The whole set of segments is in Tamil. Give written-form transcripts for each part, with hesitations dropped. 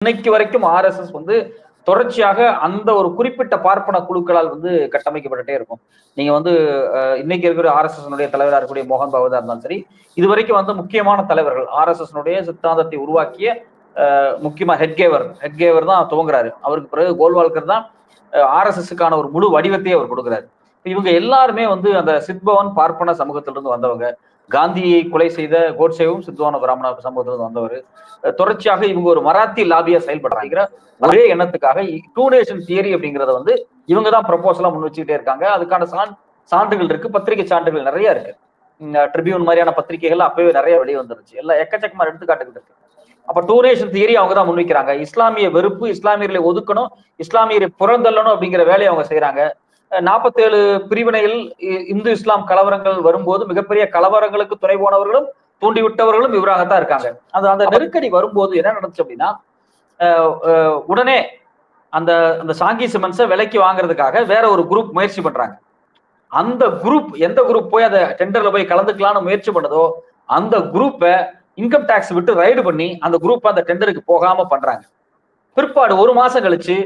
இன்னைக்கு வரைக்கும் ஆர்எஸ்எஸ் தொடர்ச்சியாக அந்த ஒரு குறிப்பிட்ட பார்ப்பன குழுக்களால் கட்டமைக்கப்பட்டுட்டே இருக்கும். நீங்க இன்னைக்கு இருக்கிற ஆர்எஸ்எஸ் தலைவராக இருக்கக்கூடிய மோகன் பகவதா இருந்தாலும் சரி, இதுவரைக்கும் முக்கியமான தலைவர்கள் ஆர்எஸ்எஸ் சித்தாந்தத்தை உருவாக்கிய முக்கியமா ஹெட்கேவர் தான் துவங்குறாரு. அவருக்கு பிறகு கோல்வால்கர் தான் ஆர்எஸ்எஸ்க்கான ஒரு முழு வடிவத்தையே அவர் கொடுக்குறாரு. இவங்க எல்லாருமே அந்த சித்பவன் பார்ப்பன சமூகத்திலிருந்து வந்தவங்க. காந்தியை கொலை செய்த கோட்சேவும் சித்பவன பிராமண சமூகத்திலிருந்து வந்தவர். தொடர்ச்சியாக இவங்க ஒரு மராத்தி லாபியா செயல்படுறாங்க. ஒரே எண்ணத்துக்காக டூ நேஷன் தியரி அப்படிங்கறத இவங்க தான் ப்ரொபோசலா முன் வச்சுக்கிட்டே இருக்காங்க. அதுக்கான சான்றுகள் இருக்கு, பத்திரிகை சான்றுகள் நிறைய இருக்கு. ட்ரிபியூன் மாதிரியான பத்திரிகைகள் அப்பவே நிறைய வெளியே வந்துருச்சு. எல்லாம் எக்கச்சக்கமா எடுத்துக்காட்டுகள் இருக்கு. அப்ப டூ நேஷன் தியரி அவங்க தான் முன்வைக்கிறாங்க. இஸ்லாமிய வெறுப்பு, இஸ்லாமியர்களை ஒதுக்கணும், இஸ்லாமியரை புறந்தள்ளணும் அப்படிங்கிற வேலையை அவங்க செய்யறாங்க. 47 பிரிவினைகள் இந்து இஸ்லாம் கலவரங்கள் வரும்போது மிகப்பெரிய கலவரங்களுக்கு துணை போனவர்களும் தூண்டிவிட்டவர்களும் இவராகத்தான் இருக்காங்க. அந்த நெருக்கடி வரும்போது என்ன நடந்துச்சு அப்படின்னா, உடனே அந்த அந்த சாங்கி சிமெண்ட்ஸை விலைக்கு வாங்குறதுக்காக வேற ஒரு குரூப் முயற்சி பண்றாங்க. அந்த குரூப் எந்த குரூப் போய் அந்த டெண்டர்ல போய் கலந்துக்கலாம்னு முயற்சி பண்ணதோ அந்த குரூப்பை இன்கம் டாக்ஸ் விட்டு ரைடு பண்ணி அந்த குரூப் அந்த டெண்டருக்கு போகாம பண்றாங்க. பிற்பாடு ஒரு மாசம் கழிச்சு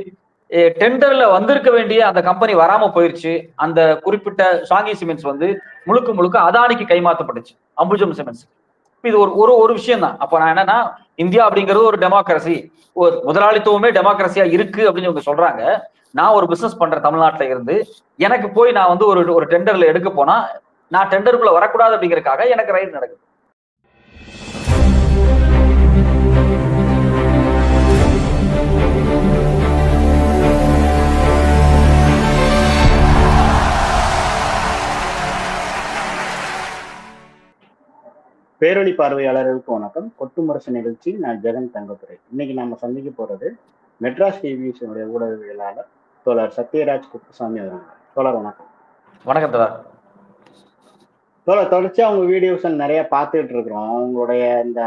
டெண்டர்ல வந்திருக்க வேண்டிய அந்த கம்பெனி வராம போயிருச்சு. அந்த குறிப்பிட்ட சாங்கி சிமெண்ட்ஸ் முழுக்க முழுக்க அதானிக்கு கைமாற்றப்பட்டுச்சு, அம்புஜம் சிமெண்ட்ஸ். இது ஒரு விஷயம் தான். அப்ப நான் என்னன்னா, இந்தியா அப்படிங்கிறது ஒரு டெமோக்ரஸி, ஒரு முதலாளித்துவமே டெமோக்ரஸியா இருக்கு அப்படின்னு இவங்க சொல்றாங்க. நான் ஒரு பிசினஸ் பண்றேன் தமிழ்நாட்டுல இருந்து, எனக்கு போய் நான் ஒரு டெண்டர்ல எடுக்க போனா நான் டெண்டருக்குள்ள வரக்கூடாது அப்படிங்கறதுக்காக எனக்கு ரைடு நடக்குது. பேரொளி பார்வையாளர்களுக்கு வணக்கம். கொட்டுமுரசு நிகழ்ச்சி. நான் ஜெகன் தங்கத்துறை. இன்னைக்கு நம்ம சந்திக்க போறது மெட்ராஸ் டிவிஷனுடைய ஊடகவியலாளர் தோழர் சத்யராஜ் குப்புசாமி அவர்கள். தோழர் வணக்கம். வணக்கம் தோழர். தொடர்ச்சியா அவங்க வீடியோஸ் நிறைய பார்த்துட்டு இருக்கிறோம். அவங்களுடைய இந்த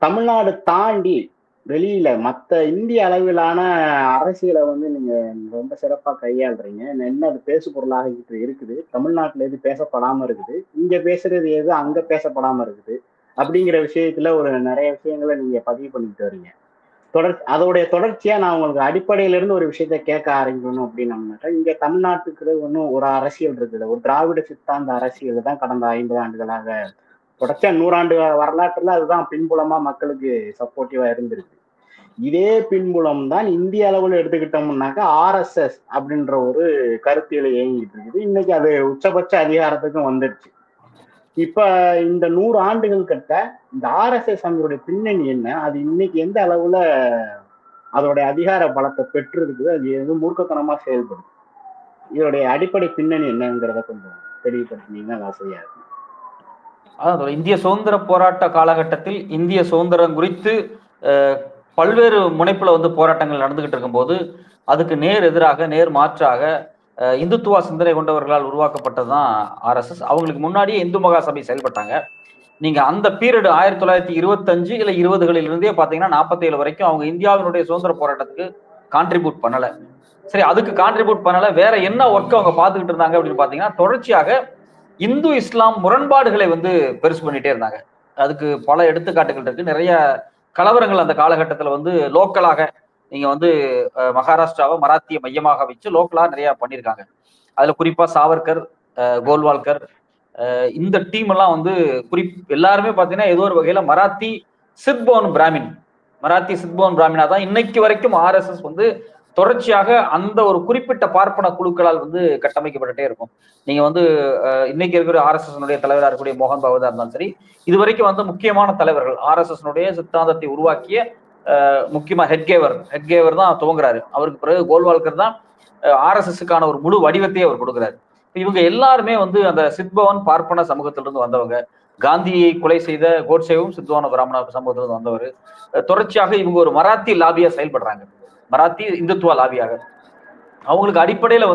தமிழ்நாடு தாண்டி வெளியில மற்ற இந்திய அளவிலான அரசியலை நீங்க ரொம்ப சிறப்பா கையாளுறீங்க. என்ன அது பேசு பொருளாக இருக்குது. தமிழ்நாட்டுல எது பேசப்படாம இருக்குது, இங்க பேசுறது எது அங்க பேசப்படாம இருக்குது அப்படிங்கிற விஷயத்துல ஒரு நிறைய விஷயங்களை நீங்க பதிவு பண்ணிட்டு வரீங்க. அதோடைய தொடர்ச்சியா நான் உங்களுக்கு அடிப்படையில இருந்து ஒரு விஷயத்த கேட்க ஆரம்பிக்கணும் அப்படின்னு இங்க தமிழ்நாட்டுக்கு ஒன்றும் ஒரு அரசியல் இருக்குது. ஒரு திராவிட சித்தாந்த அரசியல் தான் கடந்த 50 ஆண்டுகளாக தொடர்ச்சியா 100 ஆண்டு வரலாற்றுல அதுதான் பின்புலமா மக்களுக்கு சப்போர்ட்டிவா இருந்திருக்கு. இதே பின்புலம் தான் இந்திய அளவில் எடுத்துக்கிட்டோம்னாக்கா RSS அப்படின்ற ஒரு கருத்தியலை இயங்கிட்டு இருக்குது. இன்னைக்கு அது உச்சபட்ச அதிகாரத்துக்கும் வந்துடுச்சு. இப்ப இந்த 100 ஆண்டுகள் கிட்ட இந்த RSS அவங்களுடைய பின்னணி என்ன, அது இன்னைக்கு எந்த அளவுல அதோடைய அதிகார பலத்தை பெற்று இருக்குது, அது எதுவும் மூர்க்கத்தனமா செயல்படுது, இதோடைய அடிப்படை பின்னணி என்னங்கிறத கொஞ்சம் தெளிவுபடுத்தினீங்கன்னா வசதியா இருக்கும். அதான் இந்திய சுதந்திர போராட்ட காலகட்டத்தில் இந்திய சுதந்திரம் குறித்து பல்வேறு முனைப்புல போராட்டங்கள் நடந்துகிட்டு இருக்கும்போது அதுக்கு நேர் எதிராக, நேர் மாற்றாக இந்துத்துவ சிந்தனை கொண்டவர்களால் உருவாக்கப்பட்டதுதான் RSS. அவங்களுக்கு முன்னாடியே இந்து மகாசபை செயல்பட்டாங்க. நீங்க அந்த பீரியட் 1925 இல்ல 20களில் இருந்தே பாத்தீங்கன்னா 47 வரைக்கும் அவங்க இந்தியாவினுடைய சுதந்திர போராட்டத்துக்கு கான்ட்ரிபியூட் பண்ணல. சரி, அதுக்கு கான்ட்ரிபியூட் பண்ணல, வேற என்ன ஒர்க் அவங்க பார்த்துக்கிட்டு இருந்தாங்க அப்படின்னு பாத்தீங்கன்னா, தொடர்ச்சியாக இந்து இஸ்லாம் முரண்பாடுகளை பெருசு பண்ணிட்டே இருந்தாங்க. அதுக்கு பல எடுத்துக்காட்டுகள் இருக்கு. நிறைய கலவரங்கள் அந்த காலகட்டத்தில் லோக்கலாக நீங்க மகாராஷ்டிராவை மராத்திய மையமாக வச்சு லோக்கலாக நிறைய பண்ணியிருக்காங்க. அதுல குறிப்பா சாவர்கர், கோல்வால்கர், இந்த டீம் எல்லாம் எல்லாருமே பாத்தீங்கன்னா ஏதோ ஒரு வகையில மராத்தி சித்போன் பிராமினா தான் இன்னைக்கு வரைக்கும் RSS தொடர்ச்சியாக அந்த ஒரு குறிப்பிட்ட பார்ப்பன குழுக்களால் கட்டமைக்கப்பட்டுட்டே இருக்கும். நீங்க இன்னைக்கு இருக்கிற RSS தலைவராக இருக்கக்கூடிய மோகன் பகவதா இருந்தாலும் சரி, இதுவரைக்கும் முக்கியமான தலைவர்கள் ஆர்எஸ்எஸ் சித்தாந்தத்தை உருவாக்கிய முக்கியமா ஹெட்கேவர் தான் துவங்குறாரு. அவருக்கு பிறகு கோல்வால்கர் தான் RSSக்கான ஒரு முழு வடிவத்தையே அவர் கொடுக்குறாரு. இவங்க எல்லாருமே அந்த சித்பவன் பார்ப்பன சமூகத்திலிருந்து வந்தவங்க. காந்தியை கொலை செய்த கோட்சேவும் சித்பவன பிராமண சமூகத்திலிருந்து வந்தவர். தொடர்ச்சியாக இவங்க ஒரு மராத்தி லாபியா செயல்படுறாங்க, மராத்தி இந்துத்துவ லாபியாக. அவங்களுக்கு அடிப்படையில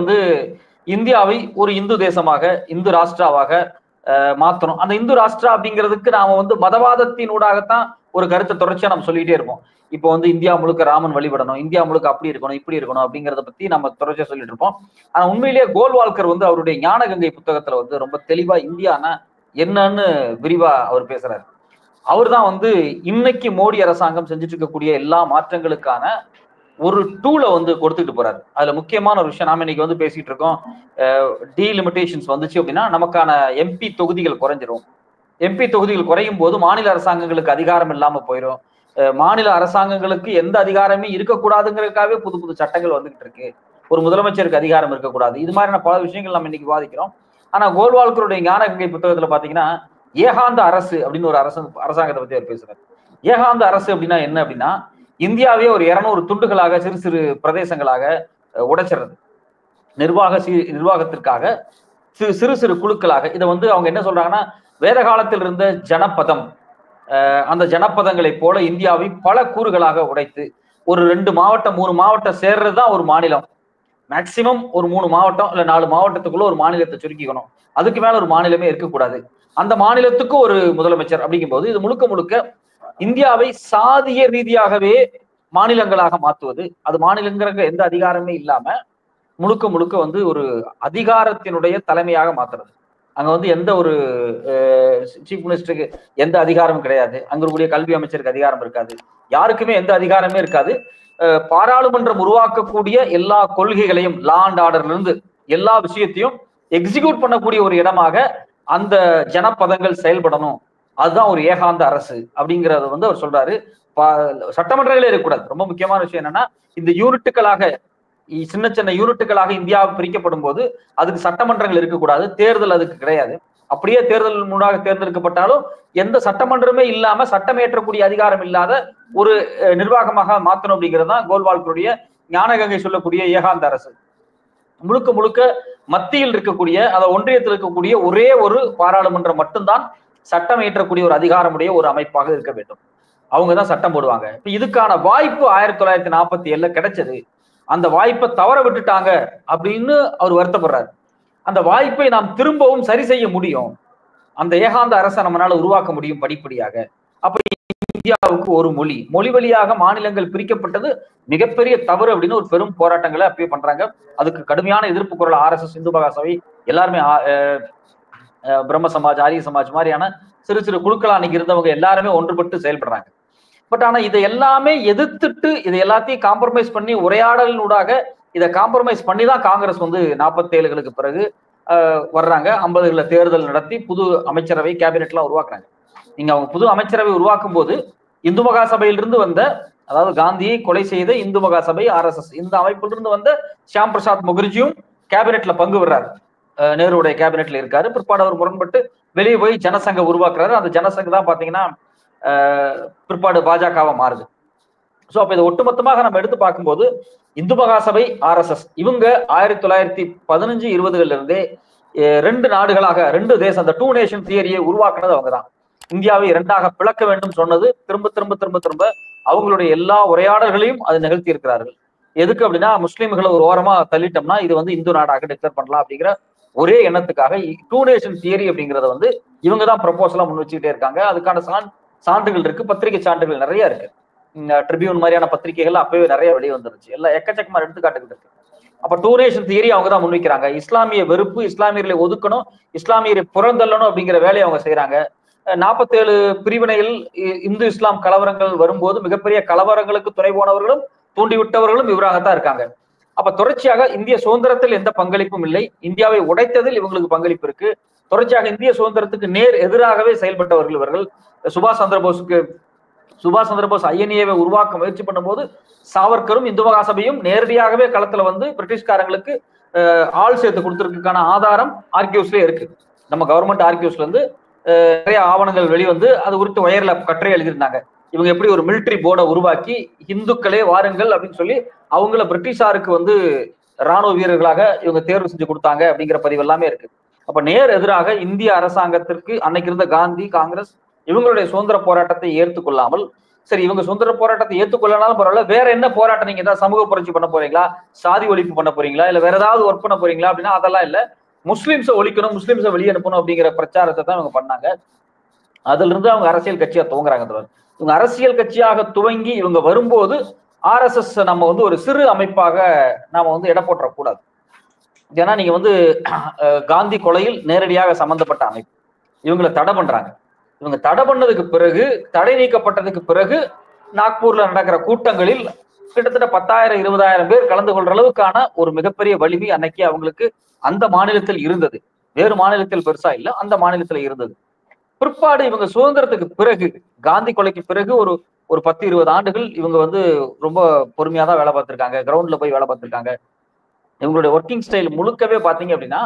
இந்தியாவை ஒரு இந்து தேசமாக, இந்து ராஷ்டிராவாக மாத்தணும். அந்த இந்து ராஷ்டிரா அப்படிங்கிறதுக்கு நாம மதவாதத்தினூடாகத்தான் ஒரு கருத்தை தொடர்ச்சியா நம்ம சொல்லிட்டே இருப்போம். இப்போ இந்தியா முழுக்க ராமன் வழிபடணும், இந்தியா முழுக்க அப்படி இருக்கணும், இப்படி இருக்கணும் அப்படிங்கிறத பத்தி நம்ம தொடர்ச்சியா சொல்லிட்டு இருப்போம். ஆனா உண்மையிலேயே கோல்வால்கர் அவருடைய ஞானகங்கை புத்தகத்துல ரொம்ப தெளிவா இந்தியானா என்னன்னு விரிவா அவர் பேசுறாரு. அவர் தான் வந்து இன்னைக்கு மோடி அரசாங்கம் செஞ்சுட்டு இருக்கக்கூடிய எல்லா மாற்றங்களுக்கான ஒரு டூலை வந்து கொடுத்துட்டு போறாரு. அதுல முக்கியமான ஒரு விஷயம், நாம இன்னைக்கு வந்து பேசிட்டு இருக்கோம், டீலிமிட்டேஷன்ஸ் வந்துச்சு அப்படின்னா நமக்கான எம்பி தொகுதிகள் குறைஞ்சிரும். எம்பி தொகுதிகள் குறையும் போது மாநில அரசாங்கங்களுக்கு அதிகாரம் இல்லாம போயிடும். மாநில அரசாங்கங்களுக்கு எந்த அதிகாரமே இருக்கக்கூடாதுங்கிறதுக்காகவே புது புது சட்டங்கள் வந்துகிட்டு இருக்கு. ஒரு முதலமைச்சருக்கு அதிகாரம் இருக்கக்கூடாது. இது மாதிரியான பல விஷயங்கள் நம்ம இன்னைக்கு விவாதிக்கிறோம். ஆனா கோல்வால்கருடைய ஞானகங்கை புத்தகத்துல பாத்தீங்கன்னா ஏகாந்த அரசு அப்படின்னு ஒரு அரசாங்கத்தை பத்தி அவர் பேசுறாரு. ஏகாந்த அரசு அப்படின்னா என்ன அப்படின்னா, இந்தியாவே ஒரு 200 துண்டுகளாக சிறு சிறு பிரதேசங்களாக உடைச்சிடுறது. நிர்வாகத்திற்காக சிறு சிறு குழுக்களாக. இதை வந்து அவங்க என்ன சொல்றாங்கன்னா, வேத காலத்தில் இருந்த ஜனபதம், அந்த ஜனபதங்களை போல இந்தியாவை பல கூறுகளாக உடைத்து ஒரு 2 மாவட்டம் 3 மாவட்டம் சேர்றதுதான் ஒரு மாநிலம். மேக்சிமம் ஒரு 3 மாவட்டம் இல்ல 4 மாவட்டத்துக்குள்ள ஒரு மாநிலத்தை சுருக்கிக்கணும். அதுக்கு மேல ஒரு மாநிலமே இருக்கக்கூடாது. அந்த மாநிலத்துக்கு ஒரு முதலமைச்சர் அப்படிங்கும்போது இது முழுக்க முழுக்க இந்தியாவை சாதிய ரீதியாகவே மாநிலங்களாக மாற்றுவது. அது மாநிலங்கிற எந்த அதிகாரமே இல்லாம முழுக்க முழுக்க வந்து ஒரு அதிகாரத்தினுடைய தலைமையாக மாத்துறது. அங்க வந்து எந்த ஒரு சீஃப் மினிஸ்டருக்கு எந்த அதிகாரமும் கிடையாது. அங்க இருக்கக்கூடிய கல்வி அமைச்சருக்கு அதிகாரம் இருக்காது. யாருக்குமே எந்த அதிகாரமே இருக்காது. பாராளுமன்றம் உருவாக்கக்கூடிய எல்லா கொள்கைகளையும், லா அண்ட் ஆர்டர்ல இருந்து எல்லா விஷயத்தையும் எக்ஸிக்யூட் பண்ணக்கூடிய ஒரு இடமாக அந்த ஜனபதங்கள் செயல்படணும். அதுதான் ஒரு ஏகாந்த அரசு அப்படிங்கறத வந்து அவர் சொல்றாரு. சட்டமன்றங்களே இருக்கக்கூடாது. ரொம்ப முக்கியமான விஷயம் என்னன்னா, இந்த யூனிட்டுகளாக சின்ன சின்ன யூனிட்டுகளாக இந்தியா பிரிக்கப்படும் போது அதுக்கு சட்டமன்றங்கள் இருக்கக்கூடாது. தேர்தல் அதுக்கு கிடையாது. அப்படியே தேர்தல் முன்னாக தேர்ந்தெடுக்கப்பட்டாலும் எந்த சட்டமன்றமே இல்லாம சட்டம் ஏற்றக்கூடிய அதிகாரம் இல்லாத ஒரு நிர்வாகமாக மாற்றணும் அப்படிங்கிறது தான் கோல்வால்கருடைய ஞானகங்கை சொல்லக்கூடிய ஏகாந்த அரசு. முழுக்க முழுக்க மத்தியில் இருக்கக்கூடிய, அதாவது ஒன்றியத்தில் இருக்கக்கூடிய ஒரே ஒரு பாராளுமன்றம் மட்டும்தான் சட்டம் ஏற்றக்கூடிய ஒரு அதிகாரமுடைய ஒரு அமைப்பாக இருக்க வேண்டும். அவங்கதான் சட்டம் போடுவாங்க. இப்ப இதுக்கான வாய்ப்பு 1947 கிடைச்சது. அந்த வாய்ப்பை தவற விட்டுட்டாங்க அப்படின்னு அவர் வருத்தப்படுறாரு. அந்த வாய்ப்பை நாம் திரும்பவும் சரி செய்ய முடியும். அந்த ஏகாந்த அரசை நம்மளால உருவாக்க முடியும் படிப்படியாக. அப்ப இந்தியாவுக்கு ஒரு மொழி வழியாக மாநிலங்கள் பிரிக்கப்பட்டது மிகப்பெரிய தவறு அப்படின்னு ஒரு பெரும் போராட்டங்களை அப்பயே பண்றாங்க. அதுக்கு கடுமையான எதிர்ப்பு குரல் RSS, இந்து மகா சபை, எல்லாருமே பிரம்ம சமாஜ், ஆரிய சமாஜ் மாதிரியான சிறு சிறு குழுக்கள் அன்னைக்கு இருந்தவங்க எல்லாருமே ஒன்றுபட்டு செயல்படுறாங்க. பட் ஆனா இதை எல்லாமே எதிர்த்துட்டு இதை எல்லாத்தையும் காம்ப்ரமைஸ் பண்ணி உரையாடலினூடாக இதை காம்ப்ரமைஸ் பண்ணி தான் காங்கிரஸ் வந்து 47களுக்கு பிறகு வர்றாங்க. 50களில் தேர்தல் நடத்தி புது அமைச்சரவை கேபினெட்லாம் உருவாக்குறாங்க. நீங்க அவங்க புது அமைச்சரவை உருவாக்கும் போது இந்து மகா சபையிலிருந்து வந்த, அதாவது காந்தியை கொலை செய்த இந்து மகா சபை, RSS இந்த அமைப்பிலிருந்து வந்த ஷியாம் பிரசாத் முகர்ஜியும் கேபினெட்ல பங்கு பெறாரு. நேருடைய கேபினெட்ல இருக்காரு. பிற்பாடு அவர் முரண்பட்டு வெளியே போய் ஜனசங்க உருவாக்குறாரு. அந்த ஜனசங்க தான் பாத்தீங்கன்னா பிற்பாடு பாஜகவா மாறுது. சோ அப்ப இதை ஒட்டுமொத்தமாக நம்ம எடுத்து பார்க்கும்போது இந்து மகா சபை, RSS இவங்க 1915-20களில் இருந்தே 2 நாடுகளாக, 2 தேசம், அந்த 2 நேஷன் தியரியை உருவாக்குனது அவங்கதான். இந்தியாவை 2ஆக பிளக்க வேண்டும் சொன்னது திரும்ப திரும்ப திரும்ப திரும்ப அவங்களுடைய எல்லா உரையாடல்களையும் அது நிகழ்த்தி இருக்கிறார்கள். எதுக்கு அப்படின்னா, முஸ்லீம்களை ஒரு ஓரமா தள்ளிட்டோம்னா இது வந்து இந்து நாடாக டிக்ளேர் பண்ணலாம் அப்படிங்கிற ஒரே எண்ணத்துக்காக 2 நேஷன் தியரி அப்படிங்கிறத வந்து இவங்க தான் ப்ரொபோசலா முன் வச்சுக்கிட்டே இருக்காங்க. அதுக்கான சான்றுகள் இருக்கு, பத்திரிகை சான்றுகள் நிறைய இருக்கு. ட்ரிபியூன் மாதிரியான பத்திரிகைகள் அப்பவே நிறைய வெளியே வந்துருச்சு. எல்லாம் எக்கச்சக்கமா எடுத்துக்காட்டுகள் இருக்கு. அப்ப 2 நேஷன் தியரி அவங்க தான் முன்வைக்கிறாங்க. இஸ்லாமிய வெறுப்பு, இஸ்லாமியர்களை ஒதுக்கணும், இஸ்லாமியரை புறந்தள்ளணும் அப்படிங்கிற வேலையை அவங்க செய்யறாங்க. 47 பிரிவினைகள் இந்து இஸ்லாம் கலவரங்கள் வரும்போது மிகப்பெரிய கலவரங்களுக்கு துணை போனவர்களும் தூண்டிவிட்டவர்களும் இவராகத்தான் இருக்காங்க. அப்ப தொடர்ச்சியாக இந்திய சுதந்திரத்தில் எந்த பங்களிப்பும் இல்லை, இந்தியாவை உடைத்ததில் இவங்களுக்கு பங்களிப்பு இருக்கு. தொடர்ச்சியாக இந்திய சுதந்திரத்துக்கு நேர் எதிராகவே செயல்பட்டவர்கள் இவர்கள். சுபாஷ் சந்திர போஸ் INA-வை உருவாக்க முயற்சி பண்ணும்போது சாவர்கரும் இந்து மகா சபையும் நேரடியாகவே களத்துல வந்து பிரிட்டிஷ்காரங்களுக்கு ஆள் சேர்த்து கொடுத்துருக்கான ஆதாரம் ஆர்கியூஸ்லயே இருக்கு. நம்ம கவர்மெண்ட் ஆர்கியூஸ்ல இருந்து நிறைய ஆவணங்கள் வெளிவந்து அது குறித்து வயர்ல கட்டுரை எழுதியிருந்தாங்க. இவங்க எப்படி ஒரு மிலிட்டரி போர்டை உருவாக்கி இந்துக்களே வாருங்கள் அப்படின்னு சொல்லி அவங்கள பிரிட்டிஷாருக்கு வந்து ராணுவ வீரர்களாக இவங்க தேர்வு செஞ்சு கொடுத்தாங்க அப்படிங்கிற பதிவு எல்லாமே இருக்கு. அப்ப நேர் எதிராக இந்திய அரசாங்கத்திற்கு அன்னைக்கு இருந்த காந்தி, காங்கிரஸ் இவங்களுடைய சுதந்திர போராட்டத்தை ஏற்றுக்கொள்ளாமல், சரி இவங்க சுதந்திர போராட்டத்தை ஏற்றுக்கொள்ளனாலும் பரவாயில்ல, வேற என்ன போராட்டம், நீங்க ஏதாவது சமூக புரட்சி பண்ண போறீங்களா, சாதி ஒழிப்பு பண்ண போறீங்களா, இல்ல வேற ஏதாவது ஒர்க் பண்ண போறீங்களா அப்படின்னா அதெல்லாம் இல்ல, முஸ்லிம்ஸை ஒழிக்கணும், முஸ்லிம்ஸை வெளியே அனுப்பணும் அப்படிங்கிற பிரச்சாரத்தை தான் இவங்க பண்ணாங்க. அதுல இருந்து அவங்க அரசியல் கட்சியா துவங்குறாங்க. இவங்க அரசியல் கட்சியாக துவங்கி இவங்க வரும்போது RSS நம்ம வந்து ஒரு சிறு அமைப்பாக நாம வந்து எடை போட்டக்கூடாது. ஏன்னா நீங்க வந்து காந்தி கொலையில் நேரடியாக சம்பந்தப்பட்ட அமைப்பு, இவங்களை தடை பண்றாங்க. இவங்க தடை பண்ணதுக்கு பிறகு, தடை நீக்கப்பட்டதுக்கு பிறகு நாக்பூர்ல நடக்கிற கூட்டங்களில் கிட்டத்தட்ட 10,000 20,000 பேர் கலந்து கொள்ற அளவுக்கான ஒரு மிகப்பெரிய வலிமை அன்னைக்கு அவங்களுக்கு அந்த மாநிலத்தில் இருந்தது. வேறு மாநிலத்தில் பெருசா இல்ல, அந்த மாநிலத்தில் இருந்தது. பிற்பாடு இவங்க சுதந்திரத்துக்கு பிறகு, காந்தி கொலைக்கு பிறகு ஒரு ஒரு 10-20 ஆண்டுகள் இவங்க வந்து ரொம்ப பொறுமையா தான் வேலை பார்த்திருக்காங்க. கிரவுண்ட்ல போய் வேலை பார்த்திருக்காங்க. இவங்களுடைய ஒர்க்கிங் ஸ்டைல் முழுக்கவே பாத்தீங்க அப்படின்னா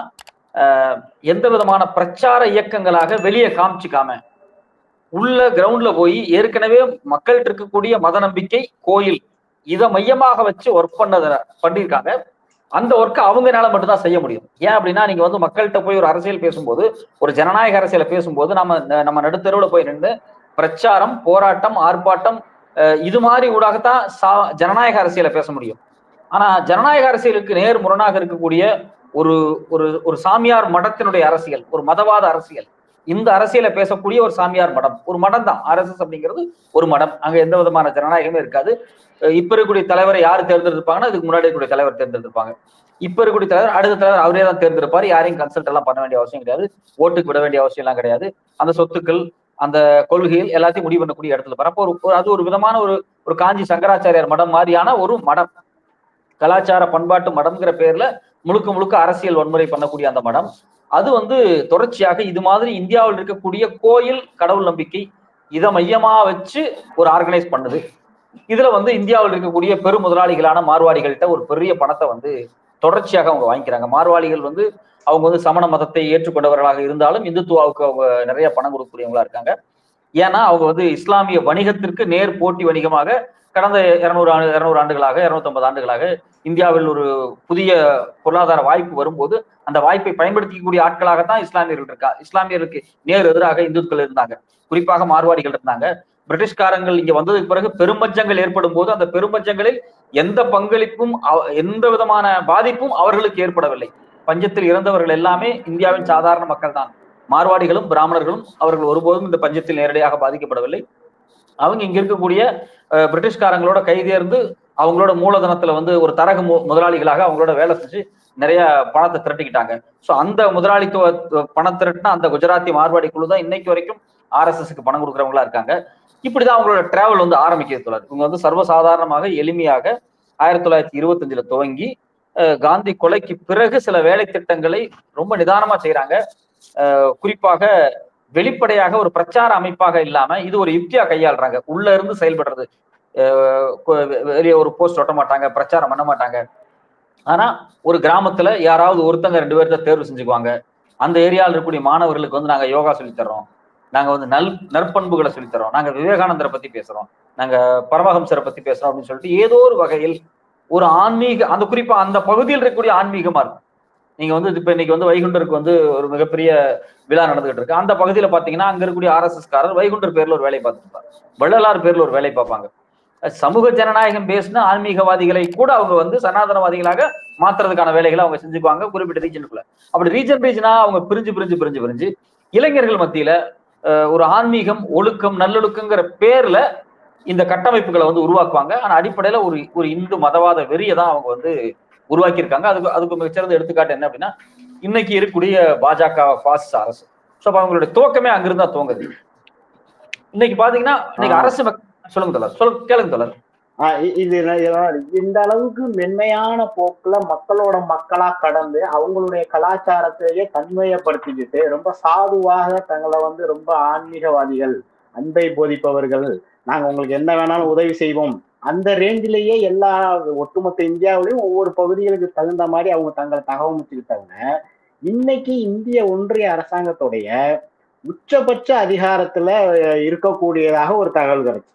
எந்த விதமான பிரச்சார இயக்கங்களாக வெளியே காமிச்சுக்காம உள்ள கிரவுண்ட்ல போய் ஏற்கனவே மக்கள்கிட்ட இருக்கக்கூடிய மத நம்பிக்கை, கோயில் இதை மையமாக வச்சு ஒர்க் பண்ணியிருக்காங்க. அந்த ஒர்க்கை அவங்கனால மட்டும்தான் செய்ய முடியும். ஏன் அப்படின்னா நீங்க வந்து மக்கள்கிட்ட போய் ஒரு அரசியல் பேசும்போது, ஒரு ஜனநாயக அரசியலை பேசும்போது நம்ம நடுத்தருவுல போய் நின்று பிரச்சாரம், போராட்டம், ஆர்ப்பாட்டம் இது மாதிரி ஊடாகத்தான் ஜனநாயக அரசியலை பேச முடியும். ஆனா ஜனநாயக அரசியலுக்கு நேர் முரணாக இருக்கக்கூடிய ஒரு ஒரு ஒரு சாமியார் மடத்தினுடைய அரசியல், ஒரு மதவாத அரசியல், இந்த அரசியலை பேசக்கூடிய ஒரு சாமியார் மடம், ஒரு மடம் தான் RSS அப்படிங்கிறது. ஒரு மடம். அங்க எந்த விதமான ஜனநாயகமே இருக்காது. இப்ப இருக்கக்கூடிய தலைவரை யாரு தேர்ந்தெடுப்பாங்கன்னா இதுக்கு முன்னாடி இருக்கக்கூடிய தலைவர் தேர்ந்தெடுப்பாங்க. இப்ப இருக்கக்கூடிய தலைவர் அடுத்த தலைவர் அவரே தான் தேர்ந்தெடுப்பாரு. யாரையும் கன்சல்ட் எல்லாம் பண்ண வேண்டிய அவசியம் கிடையாது. ஓட்டுக்கு விட வேண்டிய அவசியம் எல்லாம் கிடையாது. அந்த சொத்துக்கள், அந்த கொள்கைகள் எல்லாத்தையும் முடிவு பண்ணக்கூடிய இடத்துல அப்போ அது ஒரு விதமான ஒரு காஞ்சி சங்கராச்சாரியார் மடம் மாதிரியான ஒரு மடம். கலாச்சார பண்பாட்டு மடம்ங்கிற பேர்ல முழுக்க முழுக்க அரசியல் வன்முறை பண்ணக்கூடிய அந்த மடம், அது வந்து தொடர்ச்சியாக இது மாதிரி இந்தியாவில் இருக்கக்கூடிய கோயில், கடவுள் நம்பிக்கை இதை மையமா வச்சு ஒரு ஆர்கனைஸ் பண்ணுது. இதுல வந்து இந்தியாவில் இருக்கக்கூடிய பெரும் முதலாளிகளான மார்வாடிகள்கிட்ட ஒரு பெரிய பணத்தை வந்து தொடர்ச்சியாக அவங்க வாங்கிக்கிறாங்க. மார்வாடிகள் வந்து அவங்க வந்து சமண மதத்தை ஏற்றுக்கொண்டவர்களாக இருந்தாலும் இந்துத்துவாவுக்கு அவங்க நிறைய பணம் கொடுக்கக்கூடியவங்களா இருக்காங்க. ஏன்னா அவங்க வந்து இஸ்லாமிய வணிகத்திற்கு நேர் போட்டி வணிகமாக கடந்த 200 ஆண்டுகளாக 250 ஆண்டுகளாக இந்தியாவில் ஒரு புதிய பொருளாதார வாய்ப்பு வரும்போது அந்த வாய்ப்பை பயன்படுத்திக்கக்கூடிய ஆட்களாகத்தான் இஸ்லாமியர்கள் இஸ்லாமியருக்கு நேர் எதிராக இந்துக்கள் இருந்தாங்க. குறிப்பாக மார்வாடிகள் இருந்தாங்க. பிரிட்டிஷ்காரங்கள் இங்க வந்ததுக்கு பிறகு பெரும்பஞ்சங்கள் ஏற்படும் போது அந்த பெரும்பஞ்சங்களில் எந்த பங்களிப்பும் எந்த விதமான பாதிப்பும் அவர்களுக்கு ஏற்படவில்லை. பஞ்சத்தில் இறந்தவர்கள் எல்லாமே இந்தியாவின் சாதாரண மக்கள் தான். மார்வாடிகளும் பிராமணர்களும் அவர்கள் ஒருபோதும் இந்த பஞ்சத்தில் நேரடியாக பாதிக்கப்படவில்லை. அவங்க இங்க இருக்கக்கூடிய பிரிட்டிஷ்காரங்களோட கைதேர்ந்து அவங்களோட மூலதனத்துல வந்து ஒரு தரகு முதலாளிகளாக அவங்களோட வேலை செஞ்சு நிறைய பணத்தை திரட்டிக்கிட்டாங்க. ஸோ அந்த முதலாளித்துவ பணம் திரட்டினா அந்த குஜராத்தி மார்வாடி குழு தான் இன்னைக்கு வரைக்கும் RSSக்கு பணம் கொடுக்குறவங்களா இருக்காங்க. இப்படிதான் அவங்களோட டிராவல் வந்து ஆரம்பிக்கிறது. இவங்க வந்து சர்வசாதாரணமாக எளிமையாக 1925 துவங்கி காந்தி கொலைக்கு பிறகு சில வேலை திட்டங்களை ரொம்ப நிதானமா செய்யறாங்க. குறிப்பாக வெளிப்படையாக ஒரு பிரச்சார அமைப்பாக இல்லாம இது ஒரு யுக்தியா கையாளுறாங்க. உள்ள இருந்து செயல்படுறது. வெளியே ஒரு போஸ்ட் ஒட்ட மாட்டாங்க, பிரச்சாரம் பண்ண மாட்டாங்க. ஆனா ஒரு கிராமத்துல யாராவது ஒருத்தங்க 2 பேர்த்த தேர்வு செஞ்சுக்குவாங்க. அந்த ஏரியாவில் இருக்கக்கூடிய மாணவர்களுக்கு வந்து நாங்க யோகா சொல்லித்தர்றோம், நாங்க வந்து நற்பண்புகளை சொல்லித்தரோம், நாங்க விவேகானந்தரை பத்தி பேசுறோம், நாங்க பரமஹம்சரை பத்தி பேசுறோம் அப்படின்னு சொல்லிட்டு ஏதோ ஒரு வகையில் ஒரு ஆன்மீக அந்த குறிப்பா அந்த பகுதியில் இருக்கக்கூடிய ஆன்மீகமா இருக்கும். நீங்க வந்து இப்ப இன்னைக்கு வந்து வைகுண்டருக்கு வந்து ஒரு மிகப்பெரிய விழா நடந்துகிட்டு இருக்கு. அந்த பகுதியில பாத்தீங்கன்னா அங்க இருக்கக்கூடிய RSSகாரர் வைகுண்டர் பேர்ல ஒரு வேலை பார்த்துருப்பார், வள்ளலார் பேர்ல ஒரு வேலை பார்ப்பாங்க. சமூக ஜனநாயகம் பேசின ஆன்மீகவாதிகளை கூட அவங்க வந்து சனாதனவாதிகளாக மாத்துறதுக்கான வேலைகளை அவங்க செஞ்சுக்குவாங்க குறிப்பிட்ட ரீஜனுக்குள்ள. அப்படி ரீஜனா அவங்க பிரிஞ்சு இளைஞர்கள் மத்தியில ஒரு ஆன்மீகம், ஒழுக்கம், நல்லொழுக்கங்கிற பேர்ல இந்த கட்டமைப்புகளை வந்து உருவாக்குவாங்க. ஆனா அடிப்படையில ஒரு இந்து மதவாத வெறியை தான் அவங்க வந்து உருவாக்கியிருக்காங்க. அதுக்கு மிகச்சிறந்த எடுத்துக்காட்டு என்ன அப்படின்னா இன்னைக்கு இருக்கக்கூடிய பாஜக பாசிச அரசு. ஸோ அவங்களுடைய துவக்கமே அங்கிருந்தா துவங்குது. இன்னைக்கு பாத்தீங்கன்னா இன்னைக்கு அரசு சொல்லுங்க தோழர், கேளுங்க தோழர். இது இந்த அளவுக்கு மென்மையான போக்குல மக்களோட மக்களா கடந்து அவங்களுடைய கலாச்சாரத்தையே தன்மையப்படுத்திக்கிட்டு ரொம்ப சாதுவாக தங்களை வந்து ரொம்ப ஆன்மீகவாதிகள், அன்பை போதிப்பவர்கள், நாங்க உங்களுக்கு என்ன வேணாலும் உதவி செய்வோம், அந்த ரேஞ்சிலேயே எல்லா ஒட்டுமொத்த இந்தியாவிலையும் ஒவ்வொரு பகுதிகளுக்கு தகுந்த மாதிரி அவங்க தங்களை தகவமைச்சுக்கிட்டாங்க. இன்னைக்கு இந்திய ஒன்றிய அரசாங்கத்துடைய உச்சபட்ச அதிகாரத்துல இருக்கக்கூடியதாக ஒரு தகவல் கிடைச்சு.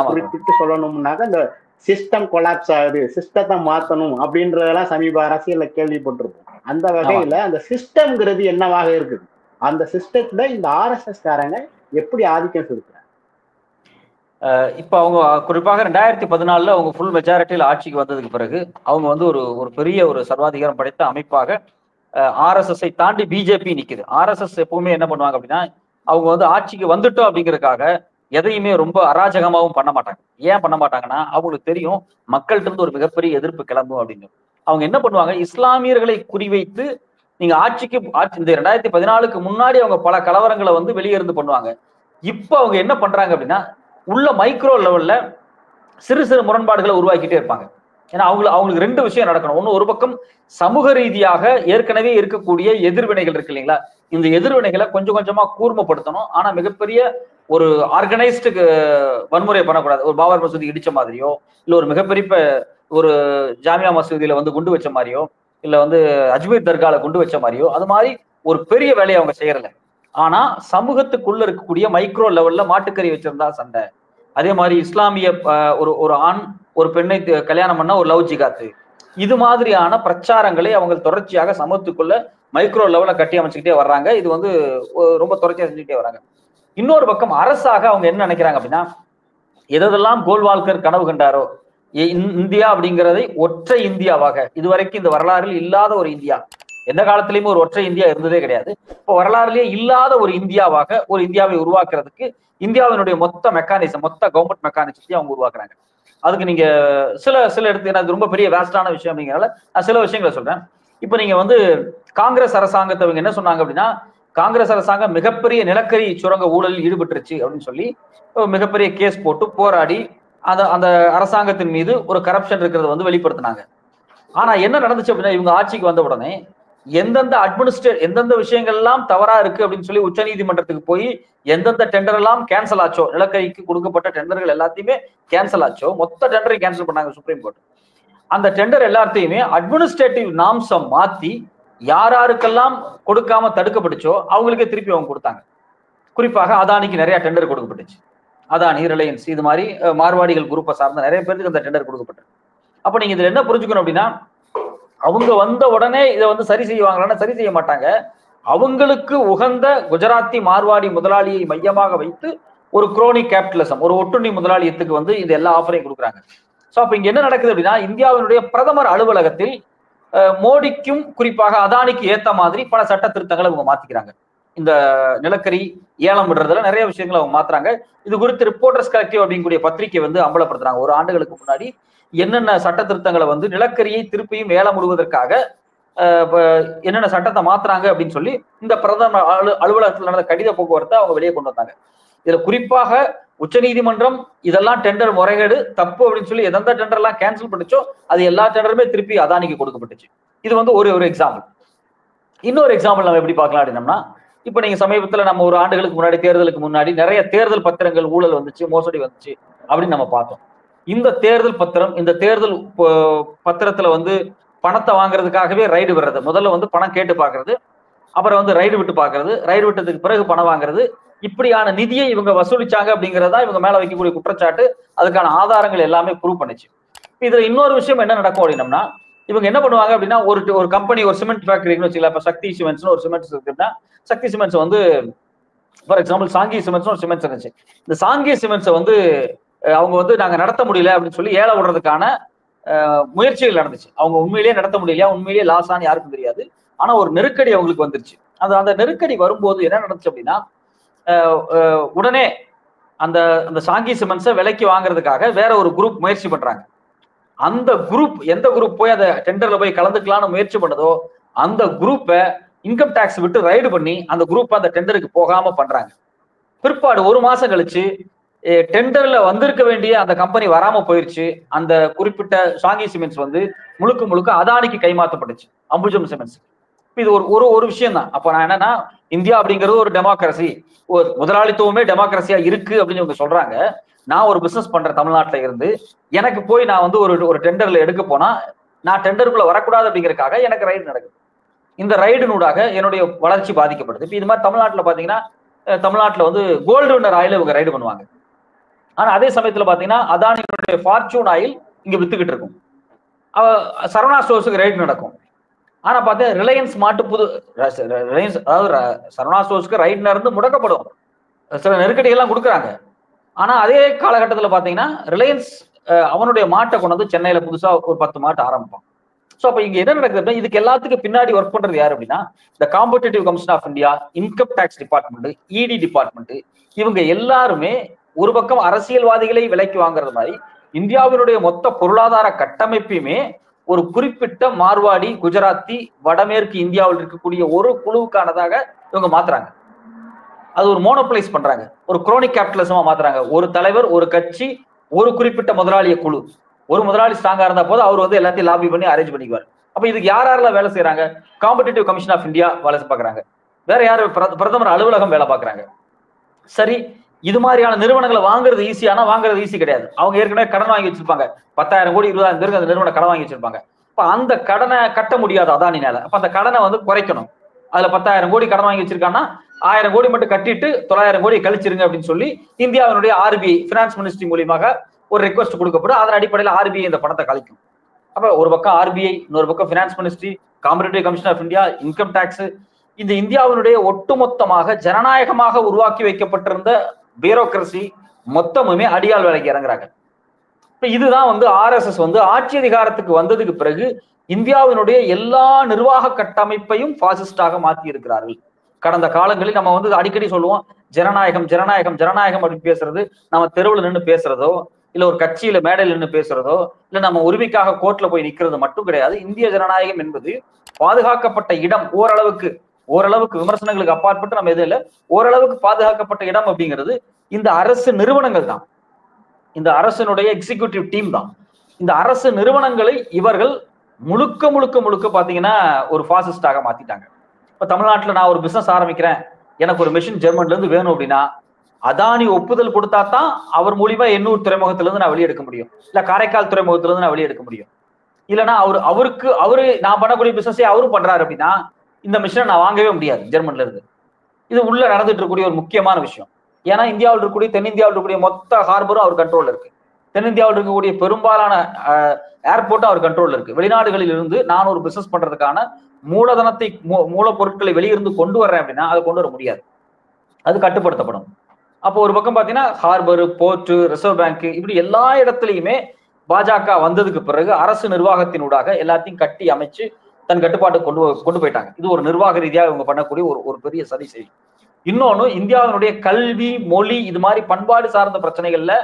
குறிப்பிட்டு சொல்லணும்னாக்க இந்த சிஸ்டம் கொலாப்ஸ் ஆகுது, சிஸ்டத்தை மாத்தணும் அப்படின்றதெல்லாம் சமீப அரசியல்ல கேள்விப்பட்டிருப்போம். அந்த வகையில அந்த சிஸ்டம்ங்கிறது என்னவாக இருக்குது, அந்த சிஸ்டத்துல இந்த RSS காரங்க எப்படி ஆதிக்கம் செலுத்துறாங்க? இப்ப அவங்க குறிப்பாக 2014 அவங்க ஃபுல் மெஜாரிட்டியில் ஆட்சிக்கு வந்ததுக்கு பிறகு அவங்க வந்து ஒரு பெரிய ஒரு சர்வாதிகாரம் படைத்த அமைப்பாக RSSஐ தாண்டி பிஜேபி நிக்குது. RSS எப்பவுமே என்ன பண்ணுவாங்க அப்படின்னா அவங்க வந்து ஆட்சிக்கு வந்துட்டோம் அப்படிங்கிறதுக்காக எதையுமே ரொம்ப அராஜகமாகவும் பண்ண மாட்டாங்க. ஏன் பண்ண மாட்டாங்கன்னா அவங்களுக்கு தெரியும் மக்கள்கிட்ட இருந்து ஒரு மிகப்பெரிய எதிர்ப்பு கிளம்பும் அப்படின்னு. அவங்க என்ன பண்ணுவாங்க, இஸ்லாமியர்களை குறிவைத்து நீங்க இந்த 2014க்கு முன்னாடி அவங்க பல கலவரங்களை வந்து வெளியே இருந்து பண்ணுவாங்க. இப்ப அவங்க என்ன பண்றாங்க அப்படின்னா உள்ள மைக்ரோ லெவல்ல சிறு சிறு முரண்பாடுகளை உருவாக்கிட்டே இருப்பாங்க. ஏன்னா அவங்களுக்கு ரெண்டு விஷயம் நடக்கணும். ஒண்ணு, ஒரு பக்கம் சமூக ரீதியாக ஏற்கனவே இருக்கக்கூடிய எதிர்வினைகள் இருக்கு இல்லைங்களா, இந்த எதிர்வினைகளை கொஞ்சம் கொஞ்சமா கூர்மைப்படுத்தணும். ஆனா மிகப்பெரிய ஒரு ஆர்கனைஸ்டு வன்முறை பண்ணக்கூடாது. ஒரு பாபர் மசூதி இடிச்ச மாதிரியோ, இல்ல ஒரு மிகப்பெரிய ஒரு ஜாமியா மசூதியில வந்து குண்டு வச்ச மாதிரியோ, இல்ல வந்து அஜ்மீர் தர்கால குண்டு வச்ச மாதிரியோ, அது மாதிரி ஒரு பெரிய வேலையை அவங்க செய்யறல. ஆனா சமூகத்துக்குள்ள இருக்கக்கூடிய மைக்ரோ லெவல்ல மாட்டுக்கறி வச்சிருந்தா சண்டை. அதே மாதிரி இஸ்லாமிய ஒரு ஆண் ஒரு பெண்ணை கல்யாணம் பண்ணா ஒரு லவ் ஜிகாத்து, இது மாதிரியான பிரச்சாரங்களை அவங்க தொடர்ச்சியாக சமூகத்துக்குள்ள மைக்ரோ லெவல கட்டி அமைச்சுக்கிட்டே வர்றாங்க. இது வந்து ரொம்ப தொடர்ச்சியா செஞ்சுக்கிட்டே வராங்க. இன்னொரு பக்கம் அரசாக அவங்க என்ன நினைக்கிறாங்க அப்படின்னா, எதெல்லாம் கோல்வால்கர் கனவு கண்டாரோ, இந்தியா அப்படிங்கிறதை ஒற்றை இந்தியாவாக, இதுவரைக்கும் இந்த வரலாறில் இல்லாத ஒரு இந்தியா, எந்த காலத்திலயுமே ஒரு ஒற்றை இந்தியா இருந்ததே கிடையாது. இப்போ வரலாறுலயே இல்லாத ஒரு இந்தியாவாக ஒரு இந்தியாவை உருவாக்குறதுக்கு இந்தியாவினுடைய மொத்த மெக்கானிசம், மொத்த கவர்மெண்ட் மெக்கானிசத்தையும் அவங்க உருவாக்குறாங்க. அதுக்கு நீங்க சில எடுத்து, அது ரொம்ப பெரிய வேஸ்டான விஷயம் அப்படிங்கிறனால நான் சில விஷயங்களை சொல்றேன். இப்ப நீங்க வந்து காங்கிரஸ் அரசாங்கத்தை அவங்க என்ன சொன்னாங்க அப்படின்னா, காங்கிரஸ் அரசாங்கம் மிகப்பெரிய நிலக்கரி சுரங்க ஊழலில் ஈடுபட்டுருச்சு அப்படின்னு சொல்லி மிகப்பெரிய கேஸ் போட்டு போராடி அந்த அரசாங்கத்தின் மீது ஒரு கரப்ஷன் இருக்கிறத வந்து வெளிப்படுத்தினாங்க. ஆனா என்ன நடந்துச்சு அப்படின்னா, இவங்க ஆட்சிக்கு வந்த உடனே எந்தெந்த விஷயங்கள் எல்லாம் தவறா இருக்கு அப்படின்னு சொல்லி உச்ச நீதிமன்றத்துக்கு போய் எந்தெந்த டெண்டர் எல்லாம் கேன்சல் ஆச்சோ, நிலக்கரிக்கு கொடுக்கப்பட்ட டெண்டர்கள் எல்லாத்தையுமே கேன்சல் ஆச்சோ, மொத்த டெண்டரை கேன்சல் பண்ணாங்க சுப்ரீம் கோர்ட். அந்த டெண்டர் எல்லாத்தையுமே அட்மினிஸ்ட்ரேட்டிவ் நார்ம்ஸை மாத்தி யாருக்கெல்லாம் கொடுக்காம தடுக்கப்பட்டுச்சோ அவங்களுக்கே திருப்பி அவங்க கொடுத்தாங்க. குறிப்பாக அதானிக்கு நிறைய டெண்டர் கொடுக்கப்பட்டுச்சு. அதானி, ரிலையன்ஸ், இது மாதிரி மார்வாடிகள் குரூப்பை சார்ந்த நிறைய பேருக்கு அந்த டெண்டர் கொடுக்கப்பட்டது. அப்ப நீங்க இதுல என்ன புரிஞ்சுக்கணும் அப்படின்னா, அவங்க வந்த உடனே இதை வந்து சரி செய்வாங்களான்னா சரி செய்ய மாட்டாங்க. அவங்களுக்கு உகந்த குஜராத்தி மார்வாடி முதலாளியை மையமாக வைத்து ஒரு குரோனி கேபிட்டலிசம், ஒரு ஒட்டுண்ணி முதலாளியத்துக்கு வந்து இது எல்லா ஆஃபரையும் கொடுக்குறாங்க. சோ அப்ப இங்க என்ன நடக்குது அப்படின்னா, இந்தியாவினுடைய பிரதமர் அலுவலகத்தில் மோடிக்கும் குறிப்பாக அதானிக்கு ஏத்த மாதிரி பல சட்ட திருத்தங்களை அவங்க மாத்திக்கிறாங்க. இந்த நிலக்கரி ஏலம் விடுறதுல நிறைய விஷயங்களை அவங்க மாத்துறாங்க. இது குறித்து ரிப்போர்ட்டர்ஸ் கலெக்டிவ் அப்படிங்கக்கூடிய பத்திரிகை வந்து அம்பலப்படுத்துறாங்க. ஒரு ஆண்டுகளுக்கு முன்னாடி என்னென்ன சட்ட திருத்தங்களை வந்து நிலக்கரியை திருப்பியும் ஏலம் விடுவதற்காக என்னென்ன சட்டத்தை மாத்துறாங்க அப்படின்னு சொல்லி இந்த பிரதமர் அலுவலகத்தில் நடந்த கடித போக்குவரத்தை அவங்க வெளியே கொண்டு வந்தாங்க. இதுல குறிப்பாக உச்ச நீதிமன்றம் இதெல்லாம் டெண்டர் முறைகேடு தப்பு அப்படின்னு சொல்லி எந்தெந்த டெண்டர் எல்லாம் கேன்சல் பண்ணிச்சோ அது எல்லா டெண்டருமே திருப்பி அதானிக்கு கொடுக்கப்பட்டுச்சு. இது வந்து ஒரு எக்ஸாம்பிள். இன்னொரு எக்ஸாம்பிள் நம்ம எப்படி பார்க்கலாம் அப்படின்னம்னா, இப்ப நீங்க சமீபத்துல நம்ம ஒரு ஆண்டுகளுக்கு முன்னாடி தேர்தலுக்கு முன்னாடி நிறைய தேர்தல் பத்திரங்கள் ஊழல் வந்துச்சு, மோசடி வந்துச்சு அப்படின்னு நம்ம பார்த்தோம். இந்த தேர்தல் பத்திரம், இந்த தேர்தல் பத்திரத்துல வந்து பணத்தை வாங்குறதுக்காகவே ரைடு விடுறது, முதல்ல வந்து பணம் கேட்டு பாக்குறது, அப்புறம் வந்து ரைடு விட்டு பாக்குறது, ரைடு விட்டதுக்கு பிறகு பணம் வாங்குறது, இப்படியான நிதியை இவங்க வசூலிச்சாங்க அப்படிங்கிறதா இவங்க மேல வைக்கக்கூடிய குற்றச்சாட்டு. அதுக்கான ஆதாரங்கள் எல்லாமே ப்ரூவ் பண்ணுச்சு. இதுல இன்னொரு விஷயம் என்ன நடக்கும் அப்படின்னம்னா, இவங்க என்ன பண்ணுவாங்க அப்படின்னா, ஒரு கம்பெனி, ஒரு சிமெண்ட் ஃபேக்டரின்னு வச்சுக்கலாம். இப்ப சக்தி சிமெண்ட்ஸ்னு ஒரு சிமெண்ட்ஸ் இருக்குன்னா, சக்தி சிமெண்ட்ஸ் வந்து ஃபார் எக்ஸாம்பிள் சாங்கி சிமெண்ட்ஸ் ஒரு சிமெண்ட்ஸ் இருந்துச்சு. இந்த சாங்கி சிமெண்ட்ஸை வந்து அவங்க வந்து நாங்க நடத்த முடியல அப்படின்னு சொல்லி ஏல விடுறதுக்கான முயற்சிகள் நடந்துச்சு. அவங்க உண்மையிலேயே நடத்த முடியலையா, உண்மையிலேயே லாஸ் ஆன்னு யாருக்கும் தெரியாது. ஆனா ஒரு நெருக்கடி அவங்களுக்கு வந்துருச்சு. அந்த நெருக்கடி வரும்போது என்ன நடந்துச்சு அப்படின்னா, உடனே அந்த சாங்கி சிமெண்ட்ஸை விலைக்கு வாங்குறதுக்காக வேற ஒரு குரூப் முயற்சி பண்றாங்க. அந்த குரூப் எந்த குரூப் போய் அதை டெண்டர்ல போய் கலந்துக்கலாம்னு முயற்சி பண்ணதோ அந்த குரூப்பை இன்கம் டாக்ஸ் விட்டு ரைடு பண்ணி அந்த குரூப் அந்த டெண்டருக்கு போகாம பண்றாங்க. பிற்பாடு ஒரு மாசம் கழிச்சு டெண்டர்ல வந்திருக்க வேண்டிய அந்த கம்பெனி வராம போயிருச்சு. அந்த குறிப்பிட்ட சாங்கி சிமெண்ட்ஸ் வந்து முழுக்க அதானிக்கு கைமாற்றப்பட்டுச்சு, அம்புஜம் சிமெண்ட்ஸ். இது ஒரு விஷயம் தான். அப்ப நான் என்னன்னா, இந்தியா அப்படிங்கிறது ஒரு டெமோக்ரஸி, ஒரு முதலாளித்துவமே டெமோக்ரஸியா இருக்கு அப்படின்னு இவங்க சொல்றாங்க. நான் ஒரு பிசினஸ் பண்றேன் தமிழ்நாட்டில இருந்து, எனக்கு போய் நான் வந்து ஒரு டெண்டர்ல எடுக்க போனா நான் டெண்டருக்குள்ள வரக்கூடாது அப்படிங்கறதுக்காக எனக்கு ரைடு நடக்குது. இந்த ரைடுனூடாக என்னுடைய வளர்ச்சி பாதிக்கப்படுது. இப்ப இது மாதிரி தமிழ்நாட்டுல பாத்தீங்கன்னா, தமிழ்நாட்டுல வந்து கோல்டு வின்னர் ஆயில் இவங்க ரைடு பண்ணுவாங்க. ஆனா அதே சமயத்துல பாத்தீங்கன்னா அதானியுடைய ஃபார்ச்சூன் ஆயில் இங்க வித்துக்கிட்டு இருக்கும். சரவணா ஸ்டோர்ஸுக்கு ரைடு நடக்கும். ஆனா பார்த்தா ரிலையன்ஸ் ரிலையன்ஸ், அதாவது சரவணா ஸ்டோர்ஸ்க்கு ரைட்ல இருந்து முடக்கப்படும், சில நெருக்கடிகள்லாம் கொடுக்குறாங்க. ஆனா அதே காலகட்டத்தில் பாத்தீங்கன்னா ரிலையன்ஸ் அவனுடைய மாட்டை கொண்டு வந்து சென்னையில புதுசா ஒரு 10 மாட்டு ஆரம்பிப்பான். ஸோ அப்ப இங்க என்ன நடக்குது அப்படின்னா, இதுக்கு எல்லாத்துக்கும் பின்னாடி ஒர்க் பண்றது யாரு அப்படின்னா, இந்த competitive commission of India, income tax department, ED department, இவங்க எல்லாருமே ஒரு பக்கம் அரசியல்வாதிகளை விலைக்கு வாங்குறது மாதிரி இந்தியாவினுடைய மொத்த பொருளாதார கட்டமைப்பையுமே ஒரு குறிப்பிட்ட மார்வாடி, குஜராத்தி, வடமேற்கு இந்தியாவில் இருக்கக்கூடிய ஒரு குழுவுக்கானதாக இவங்க மாத்துறாங்க. அது ஒரு மோனோபலைஸ் பண்றாங்க, ஒரு குரோனிக் கேபிட்டலிசமா மாத்துறாங்க. ஒரு தலைவர், ஒரு கட்சி, ஒரு குறிப்பிட்ட முதலாளிய குழு. ஒரு முதலாளி ஸ்ட்ராங்கா இருந்தா போது அவர் வந்து எல்லாத்தையும் லாபி பண்ணி அரேஞ்ச் பண்ணிக்குவார். அப்ப இதுக்கு யாரெல்லாம் வேலை செய்யறாங்க? காம்படிட்டிவ் கமிஷன் ஆஃப் இந்தியா வேலை பாக்குறாங்க, வேற யாரு? பிரதமர் அலுவலகம் வேலை பாக்குறாங்க. சரி, இது மாதிரியான நிறுவனங்களை வாங்குறது ஈஸியானா வாங்குறது ஈஸி கிடையாது. அவங்க ஏற்கனவே கடன் வாங்கி வச்சிருப்பாங்க, 10,000 கோடி 20,000 பேருக்கு அந்த நிறுவனம் கடன் வாங்கி வச்சிருப்பாங்க. அப்ப அந்த கடனை கட்ட முடியாது அதானினால. அப்ப அந்த கடனை வந்து குறைக்கணும். அதுல 10,000 கோடி கடன் வாங்கி வச்சிருக்காங்கன்னா 1000 கோடி மட்டும் கட்டிட்டு 900 கோடி கழிச்சிருங்க அப்படின்னு சொல்லி இந்தியாவினுடைய RBI பினான்ஸ் மினிஸ்ட்ரி மூலியமாக ஒரு ரெக்வஸ்ட் கொடுக்கப்படும். அதன் அடிப்படையில் RBI இந்த பணத்தை கழிக்கும். அப்ப ஒரு பக்கம் RBI, இன்னொரு பக்கம் finance ministry, competitive commission of India, income tax, இந்த இந்தியாவினுடைய ஒட்டுமொத்தமாக ஜனநாயகமாக உருவாக்கி வைக்கப்பட்டிருந்த பியூரோக்ரசி மொத்தமுமே அடியால் வேலைக்கு இறங்குறாங்க. இப்ப இதுதான் வந்து RSS வந்து ஆட்சி அதிகாரத்துக்கு வந்ததுக்கு பிறகு இந்தியாவினுடைய எல்லா நிர்வாக கட்டமைப்பையும் பாசிஸ்டாக மாற்றி இருக்கிறார்கள். கடந்த காலங்களில் நம்ம வந்து அடிக்கடி சொல்லுவோம், ஜனநாயகம் ஜனநாயகம் ஜனநாயகம் அப்படின்னு பேசுறது நம்ம தெருவில் நின்று பேசுறதோ, இல்ல ஒரு கட்சியில மேடையில் நின்று பேசுறதோ, இல்ல நம்ம உரிமைக்காக கோர்ட்ல போய் நிக்கிறது மட்டும் கிடையாது. இந்திய ஜனநாயகம் என்பது பாதுகாக்கப்பட்ட இடம், ஓரளவுக்கு விமர்சனங்களுக்கு அப்பாற்பட்டு நம்ம எதுவும் இல்லை, ஓரளவுக்கு பாதுகாக்கப்பட்ட இடம் அப்படிங்கிறது இந்த அரசு நிறுவனங்கள் தான், இந்த அரசனுடைய எக்ஸிகியூட்டிவ் டீம் தான். இந்த அரசு நிறுவனங்களை இவர்கள் முழுக்க முழுக்க முழுக்க பாத்தீங்கன்னா ஒரு பாசிஸ்டாக மாத்திட்டாங்க. இப்ப தமிழ்நாட்டுல நான் ஒரு பிசினஸ் ஆரம்பிக்கிறேன், எனக்கு ஒரு மெஷின் ஜெர்மன்ல இருந்து வேணும் அப்படின்னா அதானி ஒப்புதல் கொடுத்தா தான் அவர் மூலியமா எண்ணூர் துறைமுகத்துல இருந்து நான் வெளியெடுக்க முடியும், இல்ல காரைக்கால் துறைமுகத்துல இருந்து நான் வெளியெடுக்க முடியும். இல்லைன்னா அவரு நான் பண்ணக்கூடிய பிசினஸே அவரும் பண்றாரு அப்படின்னா இந்த மிஷினை நான் வாங்கவே முடியாது ஜெர்மன்ல இருந்து. இது உள்ள நடந்துட்டு இருக்கக்கூடிய ஒரு முக்கியமான விஷயம். ஏன்னா இந்தியாவில் இருக்கக்கூடிய தென்னிந்தியாவில் இருக்கக்கூடிய மொத்த ஹார்பரும் அவர் கண்ட்ரோல்ல இருக்கு, தென்னிந்தியாவில் இருக்கக்கூடிய பெரும்பாலான ஏர்போர்ட்டும் அவர் கண்ட்ரோல்ல இருக்கு. வெளிநாடுகளில் இருந்து நான் ஒரு பிசினஸ் பண்றதுக்கான மூலதனத்தை மூலப்பொருட்களை வெளியிருந்து கொண்டு வர்றேன் அப்படின்னா அதை கொண்டு வர முடியாது, அது கட்டுப்படுத்தப்படும். அப்போ ஒரு பக்கம் பாத்தீங்கன்னா ஹார்பர், போர்ட், ரிசர்வ் பேங்க், இப்படி எல்லா இடத்துலையுமே பாஜக வந்ததுக்கு பிறகு அரசு நிர்வாகத்தினூடாக எல்லாத்தையும் கட்டி அமைச்சு தன் கட்டுப்பாட்டு கொண்டு போயிட்டாங்க. இது ஒரு நிர்வாக ரீதியாக இவங்க பண்ணக்கூடிய ஒரு பெரிய சதி செய்தி. இன்னொன்னு, இந்தியாவினுடைய கல்வி, மொழி, இது மாதிரி பண்பாடு சார்ந்த பிரச்சனைகள்ல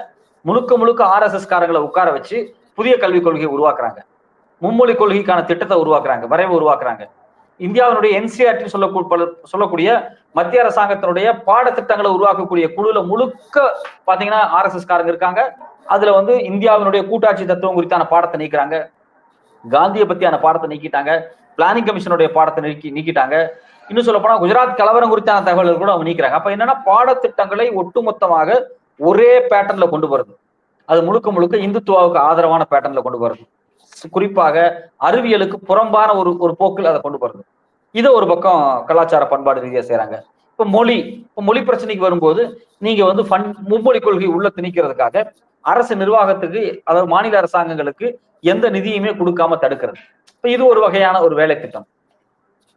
முழுக்க முழுக்க RSS காரங்களை உட்கார வச்சு புதிய கல்விக் கொள்கையை உருவாக்குறாங்க, மும்மொழி கொள்கைக்கான திட்டத்தை உருவாக்குறாங்க, வரைவு உருவாக்குறாங்க. இந்தியாவினுடைய NCERT சொல்லக்கூடிய மத்திய அரசாங்கத்தினுடைய பாடத்திட்டங்களை உருவாக்கக்கூடிய குழுல முழுக்க பாத்தீங்கன்னா RSS காரங்க இருக்காங்க. அதுல வந்து இந்தியாவினுடைய கூட்டாட்சி தத்துவம் குறித்தான பாடத்தை நீக்கிறாங்க, காந்தியை பத்தியான பாடத்தை நீக்கிட்டாங்க, பிளானிங் கமிஷனுடைய பாடத்தை நீக்கிட்டாங்க. இன்னும் சொல்ல போனா குஜராத் கலவரம் குறித்தான தகவல்கள் கூட அவங்க நீக்கிறாங்க. அப்ப என்னன்னா பாடத்திட்டங்களை ஒட்டுமொத்தமாக ஒரே பேட்டர்ன்ல கொண்டு வருது, அது முழுக்க முழுக்க இந்துத்துவாவுக்கு ஆதரவான பேட்டர்ன்ல கொண்டு வருது, குறிப்பாக அறிவியலுக்கு புறம்பான ஒரு போக்கில் அதை கொண்டு வருது. இதை ஒரு பக்கம் கலாச்சார பண்பாடு ரீதியா செய்யறாங்க. இப்ப மொழி பிரச்சனைக்கு வரும்போது நீங்க வந்து மும்மொழி கொள்கை உள்ள திணிக்கிறதுக்காக அரசு நிர்வாகத்துக்கு, அதாவது மாநில அரசாங்கங்களுக்கு எந்த நிதியுமே கொடுக்காம தடுக்கிறது. இப்ப இது ஒரு வகையான ஒரு வேலை திட்டம்.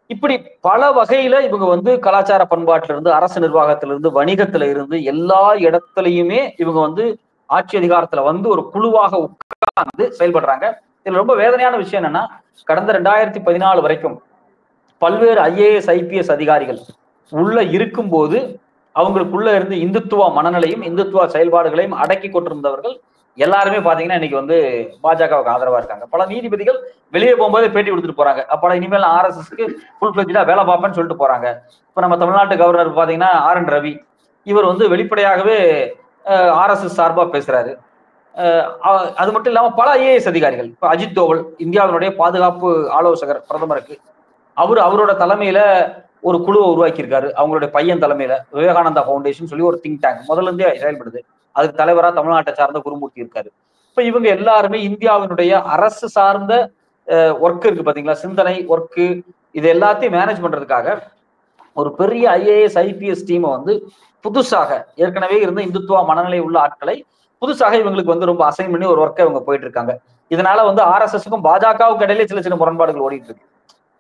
இப்படி பல வகையில இவங்க வந்து கலாச்சார பண்பாட்டில இருந்து, அரசு நிர்வாகத்திலிருந்து, வணிகத்துல இருந்து எல்லா இடத்துலயுமே இவங்க வந்து ஆட்சி அதிகாரத்துல வந்து ஒரு குழுவாக உட்கார்ந்து செயல்படுறாங்க. இதுல ரொம்ப வேதனையான விஷயம் என்னன்னா, கடந்த 2014 வரைக்கும் பல்வேறு IAS IPS அதிகாரிகள் உள்ள இருக்கும்போது அவங்களுக்குள்ள இருந்து இந்துத்துவ மனநிலையும் இந்துத்துவ செயல்பாடுகளையும் அடக்கி கொண்டிருந்தவர்கள் எல்லாருமே பாத்தீங்கன்னா இன்னைக்கு வந்து பாஜகவுக்கு ஆதரவா இருக்காங்க. பல நீதிபதிகள் வெளியே போகும்போதே பேட்டி கொடுத்துட்டு போறாங்க, அப்ப இனிமேல் RSSக்கு ஃபுல் ஃபிளெஜ்டா வேலை பார்ப்பேன்னு சொல்லிட்டு போறாங்க. இப்ப நம்ம தமிழ்நாட்டு கவர்னர் பாத்தீங்கன்னா RN ரவி, இவர் வந்து வெளிப்படையாகவே RSS சார்பா பேசுறாரு. அது மட்டும் இல்லாம பல IAS அதிகாரிகள், இப்ப அஜித் தோவல் இந்தியாவினுடைய பாதுகாப்பு ஆலோசகர் பிரதமருக்கு, அவரோட தலைமையில ஒரு குழுவை உருவாக்கி இருக்காரு, அவங்களுடைய பையன் தலைமையில விவேகானந்தா ஃபவுண்டேஷன் சொல்லி ஒரு திங்க் டேங்க் முதல்ல இருந்தே செயல்படுது, அதுக்கு தலைவரா தமிழ்நாட்டை சார்ந்த குருமூர்த்தி இருக்காரு. இப்ப இவங்க எல்லாருமே இந்தியாவினுடைய அரசு சார்ந்த ஒர்க் இருக்கு பாத்தீங்களா, சிந்தனை ஒர்க்கு, இது எல்லாத்தையும் மேனேஜ் பண்றதுக்காக ஒரு பெரிய IAS IPS டீமை வந்து புதுசாக ஏற்கனவே இருந்த இந்துத்துவ மனநிலை உள்ள ஆட்களை புதுசாக இவங்களுக்கு வந்து ரொம்ப அசைன் பண்ணி ஒரு ஒர்க்கை இவங்க போயிட்டு இருக்காங்க. இதனால வந்து RSSக்கும் பாஜகவுக்கு இடையிலே சில சில முரண்பாடுகள் ஓடிட்டு இருக்கு.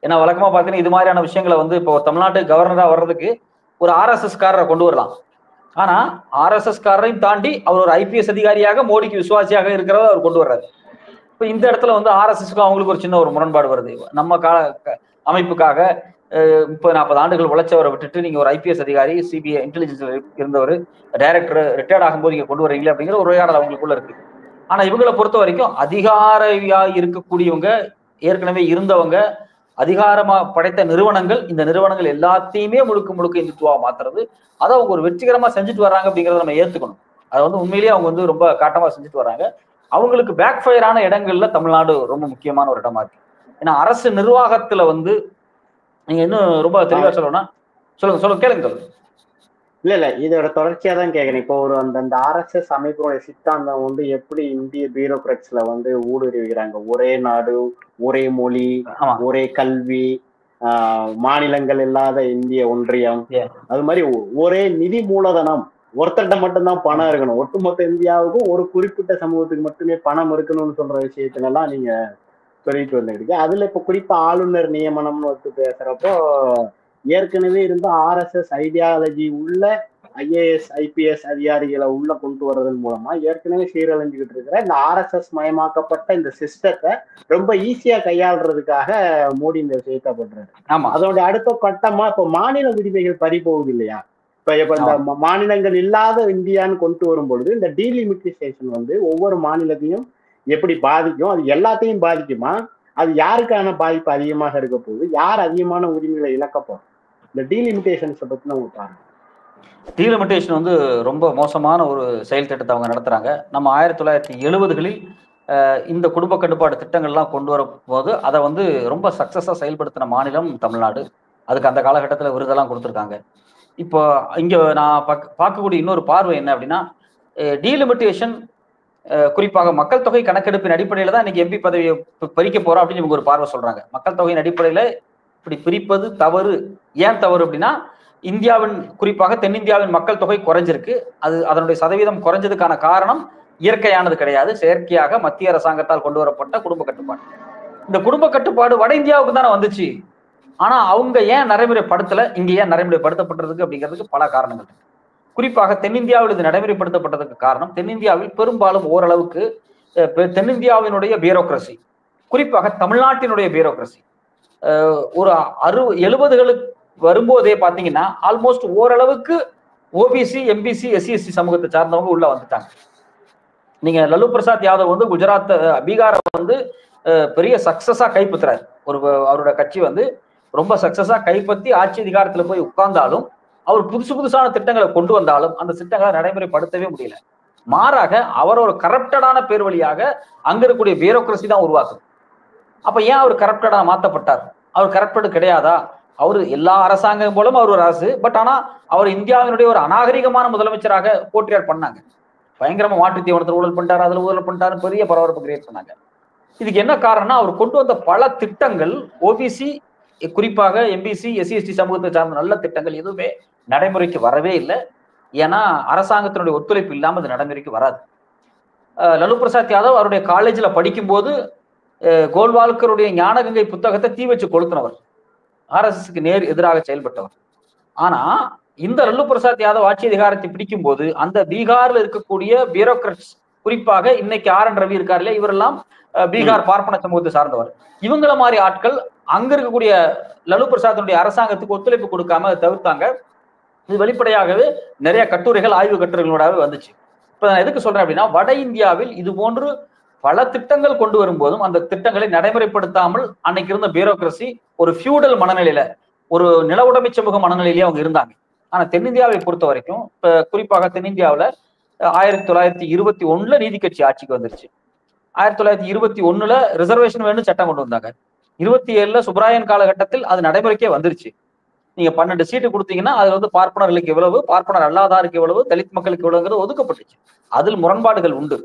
ஏன்னா வழக்கமா பாத்தீங்கன்னா இது மாதிரியான விஷயங்களை வந்து இப்போ தமிழ்நாட்டு கவர்னரா வர்றதுக்கு ஒரு RSS காரரை கொண்டு வரலாம், ஆனா RSS காரரையும் தாண்டி அவர் ஒரு IPS அதிகாரியாக மோடிக்கு விசுவாசியாக இருக்கிறத அவர் கொண்டு வர்றாரு. இப்ப இந்த இடத்துல வந்து RSSக்கும் அவங்களுக்கு ஒரு சின்ன ஒரு முரண்பாடு வருது. நம்ம அமைப்புக்காக 30-40 ஆண்டுகள் உழைச்சவரை விட்டுட்டு நீங்க ஒரு IPS அதிகாரி, CBI இன்டெலிஜென்ஸ் இருந்தவர், டைரக்டர் ரிட்டையர்ட் ஆகும்போது நீங்க கொண்டு வரீங்களே அப்படிங்கிற ஒரு உரையாடல் அவங்களுக்குள்ள இருக்கு. ஆனா இவங்களை பொறுத்த வரைக்கும் அதிகாரியா இருக்கக்கூடியவங்க, ஏற்கனவே இருந்தவங்க, அதிகாரமா படைத்த நிறுவனங்கள், இந்த நிறுவனங்கள் எல்லாத்தையுமே முழுக்க முழுக்க இந்துத்துவா மாத்துறது, அதை அவங்க ஒரு வெற்றிகரமா செஞ்சுட்டு வர்றாங்க அப்படிங்கிறத நம்ம ஏத்துக்கணும். அதை வந்து உண்மையிலேயே அவங்க வந்து ரொம்ப காட்டமா செஞ்சுட்டு வர்றாங்க. அவங்களுக்கு பேக் ஃபயரான இடங்கள்ல தமிழ்நாடு ரொம்ப முக்கியமான ஒரு இடமா இருக்கு. ஏன்னா அரசு நிர்வாகத்துல வந்து நீங்க இன்னும் ரொம்ப தெளிவா சொல்லணும்னா, சொல்லுங்க கேளுங்க. இல்ல இதோட தொடர்ச்சியா தான் கேக்குறேன். இப்போ ஒரு அந்த RSS அமைப்பினுடைய சித்தாந்தம் வந்து எப்படி இந்திய பியூரோக்ராட்ஸ்ல வந்து ஊடுருவுகிறாங்க. ஒரே நாடு, ஒரே மொழி, ஒரே கல்வி, மாநிலங்கள் இல்லாத இந்திய ஒன்றியம், அது மாதிரி ஒரே நிதி மூலதனம், ஒருத்தர்கிட்ட மட்டும்தான் பணம் இருக்கணும். ஒட்டுமொத்த இந்தியாவுக்கும் ஒரு குறிப்பிட்ட சமூகத்துக்கு மட்டுமே பணம் இருக்கணும்னு சொல்ற விஷயத்துலலாம் நீங்க சொல்லிட்டு வந்துருக்கீங்க. அதுல இப்ப குறிப்பா ஆளுநர் நியமனம்னு வந்து பேசுறப்போ ஏற்கனவே இருந்த RSS ஐடியாலஜி உள்ள IAS IPS அதிகாரிகளை உள்ள கொண்டு வர்றதன் மூலமா ஏற்கனவே சீரழிஞ்சுக்கிட்டு இருக்கிற இந்த RSS மயமாக்கப்பட்ட இந்த சிஸ்டத்தை ரொம்ப ஈஸியா கையாளுறதுக்காக மோடி இந்த விஷயத்தை பண்றாரு. அதோட அடுத்த கட்டமா இப்ப மாநில உரிமைகள் பறி போகுது இல்லையா? இப்ப இந்த மாநிலங்கள் இல்லாத இந்தியான்னு கொண்டு வரும் பொழுது இந்த டீலிமிட்டேஷன் வந்து ஒவ்வொரு மாநிலத்தையும் எப்படி பாதிக்கும், அது எல்லாத்தையும் பாதிக்குமா, அது யாருக்கான பாதிப்பு அதிகமாக இருக்க போகுது, யார் அதிகமான உரிமைகளை இழக்க போறோம், இந்த டீலிமிட்டேஷன்ஸை பத்தி நம்ம பாருங்க. டீலிமிட்டேஷன் வந்து ரொம்ப மோசமான ஒரு செயல் திட்டத்தை அவங்க நடத்துறாங்க. நம்ம 1970களில் இந்த குடும்ப கட்டுப்பாடு திட்டங்கள்லாம் கொண்டு வரும் போது அதை வந்து ரொம்ப சக்சஸா செயல்படுத்தின மாநிலம் தமிழ்நாடு. அதுக்கு அந்த காலகட்டத்தில் விருதெல்லாம் கொடுத்துருக்காங்க. இப்போ இங்க நான் பார்க்கக்கூடிய இன்னொரு பார்வை என்ன அப்படின்னா, டீலிமிட்டேஷன் குறிப்பாக மக்கள் தொகை கணக்கெடுப்பின் அடிப்படையில தான் இன்னைக்கு MP பதவியை பறிக்க போறோம் அப்படின்னு இவங்க ஒரு பார்வை சொல்றாங்க. மக்கள் தொகையின் அடிப்படையில இப்படி பிரிப்பது தவறு. ஏன் தவறு அப்படின்னா, இந்தியாவின் குறிப்பாக தென்னிந்தியாவின் மக்கள் தொகை குறைஞ்சிருக்கு. அதனுடைய சதவீதம் குறைஞ்சதுக்கான காரணம் இயற்கையானது கிடையாது, செயற்கையாக மத்திய அரசாங்கத்தால் கொண்டு வரப்பட்ட குடும்ப கட்டுப்பாடு. இந்த குடும்ப கட்டுப்பாடு வட இந்தியாவுக்கு தானே வந்துச்சு. ஆனா அவங்க ஏன் நடைமுறைப்படுத்தல, இங்க ஏன் நடைமுறைப்படுத்தப்பட்டிருக்கு அப்படிங்கிறதுக்கு பல காரணங்கள் இருக்கு. குறிப்பாக தென்னிந்தியாவில் இது நடைமுறைப்படுத்தப்பட்டதுக்கு காரணம், தென்னிந்தியாவில் பெரும்பாலும் ஓரளவுக்கு தென்னிந்தியாவினுடைய பியூரோக்ரசி, குறிப்பாக தமிழ்நாட்டினுடைய பியூரோக்ரசி ஒரு 70களுக்கு வரும்போதே பாத்தீங்கன்னா ஆல்மோஸ்ட் ஓரளவுக்கு OBC MBC SC சமூகத்தை சார்ந்தவங்க உள்ள வந்துட்டாங்க. நீங்க லல்லு பிரசாத் யாதவ் வந்து குஜராத் பீகாரை வந்து பெரிய சக்சஸா கைப்பற்றுறாரு. அவரோட கட்சி வந்து ரொம்ப சக்சஸா கைப்பற்றி ஆட்சி அதிகாரத்துல போய் உட்கார்ந்தாலும், அவர் புதுசான திட்டங்களை கொண்டு வந்தாலும் அந்த திட்டங்களை நடைமுறைப்படுத்தவே முடியல. மாறாக அவர் ஒரு கரப்டடான பேர் வழியாக அங்க இருக்கக்கூடிய பியூரோக்ரசி தான் உருவாக்குது. அப்ப ஏன் அவர் கரப்டடா மாத்தப்பட்டார்? அவர் கரப்டடு கிடையாதா? அவர் எல்லா அரசாங்கம் போலும் அவர் ஒரு அரசு, பட் ஆனா அவர் இந்தியாவினுடைய ஒரு அநாகரிகமான முதலமைச்சராக போற்றியார் பண்ணாங்க. பயங்கரமா மாற்றுத் தீவனத்தில் ஊழல் பண்ணிட்டாரு, அதுல ஊழல் பண்ணிட்டாரு, பெரிய பரபரப்பு கிரியேட் பண்ணாங்க. இதுக்கு என்ன காரணம்னா, அவர் கொண்டு வந்த பல திட்டங்கள் OBC குறிப்பாக MBC SC சமூகத்தை சார்ந்த நல்ல திட்டங்கள் எதுவுமே நடைமுறைக்கு வரவே இல்லை. ஏன்னா அரசாங்கத்தினுடைய ஒத்துழைப்பு இல்லாமல் அது நடைமுறைக்கு வராது. லல்லு பிரசாத் யாதவ் அவருடைய காலேஜ்ல படிக்கும்போது கோல்வால்கருடைய ஞானகங்கை புத்தகத்தை தீ வச்சு கொளுத்தினவர், RSSக்கு நேர் எதிராக செயல்பட்டவர். ஆனா இந்த லல்லு பிரசாத் யாதவ் ஆட்சி அதிகாரத்தை பிடிக்கும் போது அந்த பீகார்ல இருக்கக்கூடிய பியூரோக்ராட்ஸ், குறிப்பாக இன்னைக்கு RN ரவி இருக்காரு இல்லையா, இவரெல்லாம் பீகார் பார்ப்பன சமூகத்தை சார்ந்தவர். இவங்கள மாதிரி ஆட்கள் அங்க இருக்கக்கூடிய லல்லு பிரசாத்தினுடைய அரசாங்கத்துக்கு ஒத்துழைப்பு கொடுக்காம தவிர்த்தாங்க. இது வெளிப்படையாகவே நிறைய கட்டுரைகள், ஆய்வு கட்டுரைகளோடவே வந்துச்சு. இப்ப நான் எதுக்கு சொல்றேன் அப்படின்னா, வட இந்தியாவில் இது போன்று பல திட்டங்கள் கொண்டு வரும்போதும் அந்த திட்டங்களை நடைமுறைப்படுத்தாமல் அன்னைக்கு இருந்த பியூரோக்ரசி ஒரு ஃபியூடல் மனநிலையில, ஒரு நில உடைமை சமூக மனநிலையிலேயே அவங்க இருந்தாங்க. ஆனா தென்னிந்தியாவை பொறுத்த வரைக்கும், இப்ப குறிப்பாக தென்னிந்தியாவில் 1921 நீதி கட்சி ஆட்சிக்கு வந்துருச்சு. 1921 ரிசர்வேஷன் வேணும் சட்டம் கொண்டு வந்தாங்க. 27 சுப்ராயன் காலகட்டத்தில் அது நடைமுறைக்கே வந்துருச்சு. நீங்க 12 சீட்டு கொடுத்தீங்கன்னா அதுல வந்து பார்ப்பனர்களுக்கு எவ்வளவு, பார்ப்பனர் அல்லாதாருக்கு எவ்வளவு, தலித் மக்களுக்கு எவ்வளவுங்கிறது ஒதுக்கப்பட்டுச்சு. அதில் முரண்பாடுகள் உண்டு.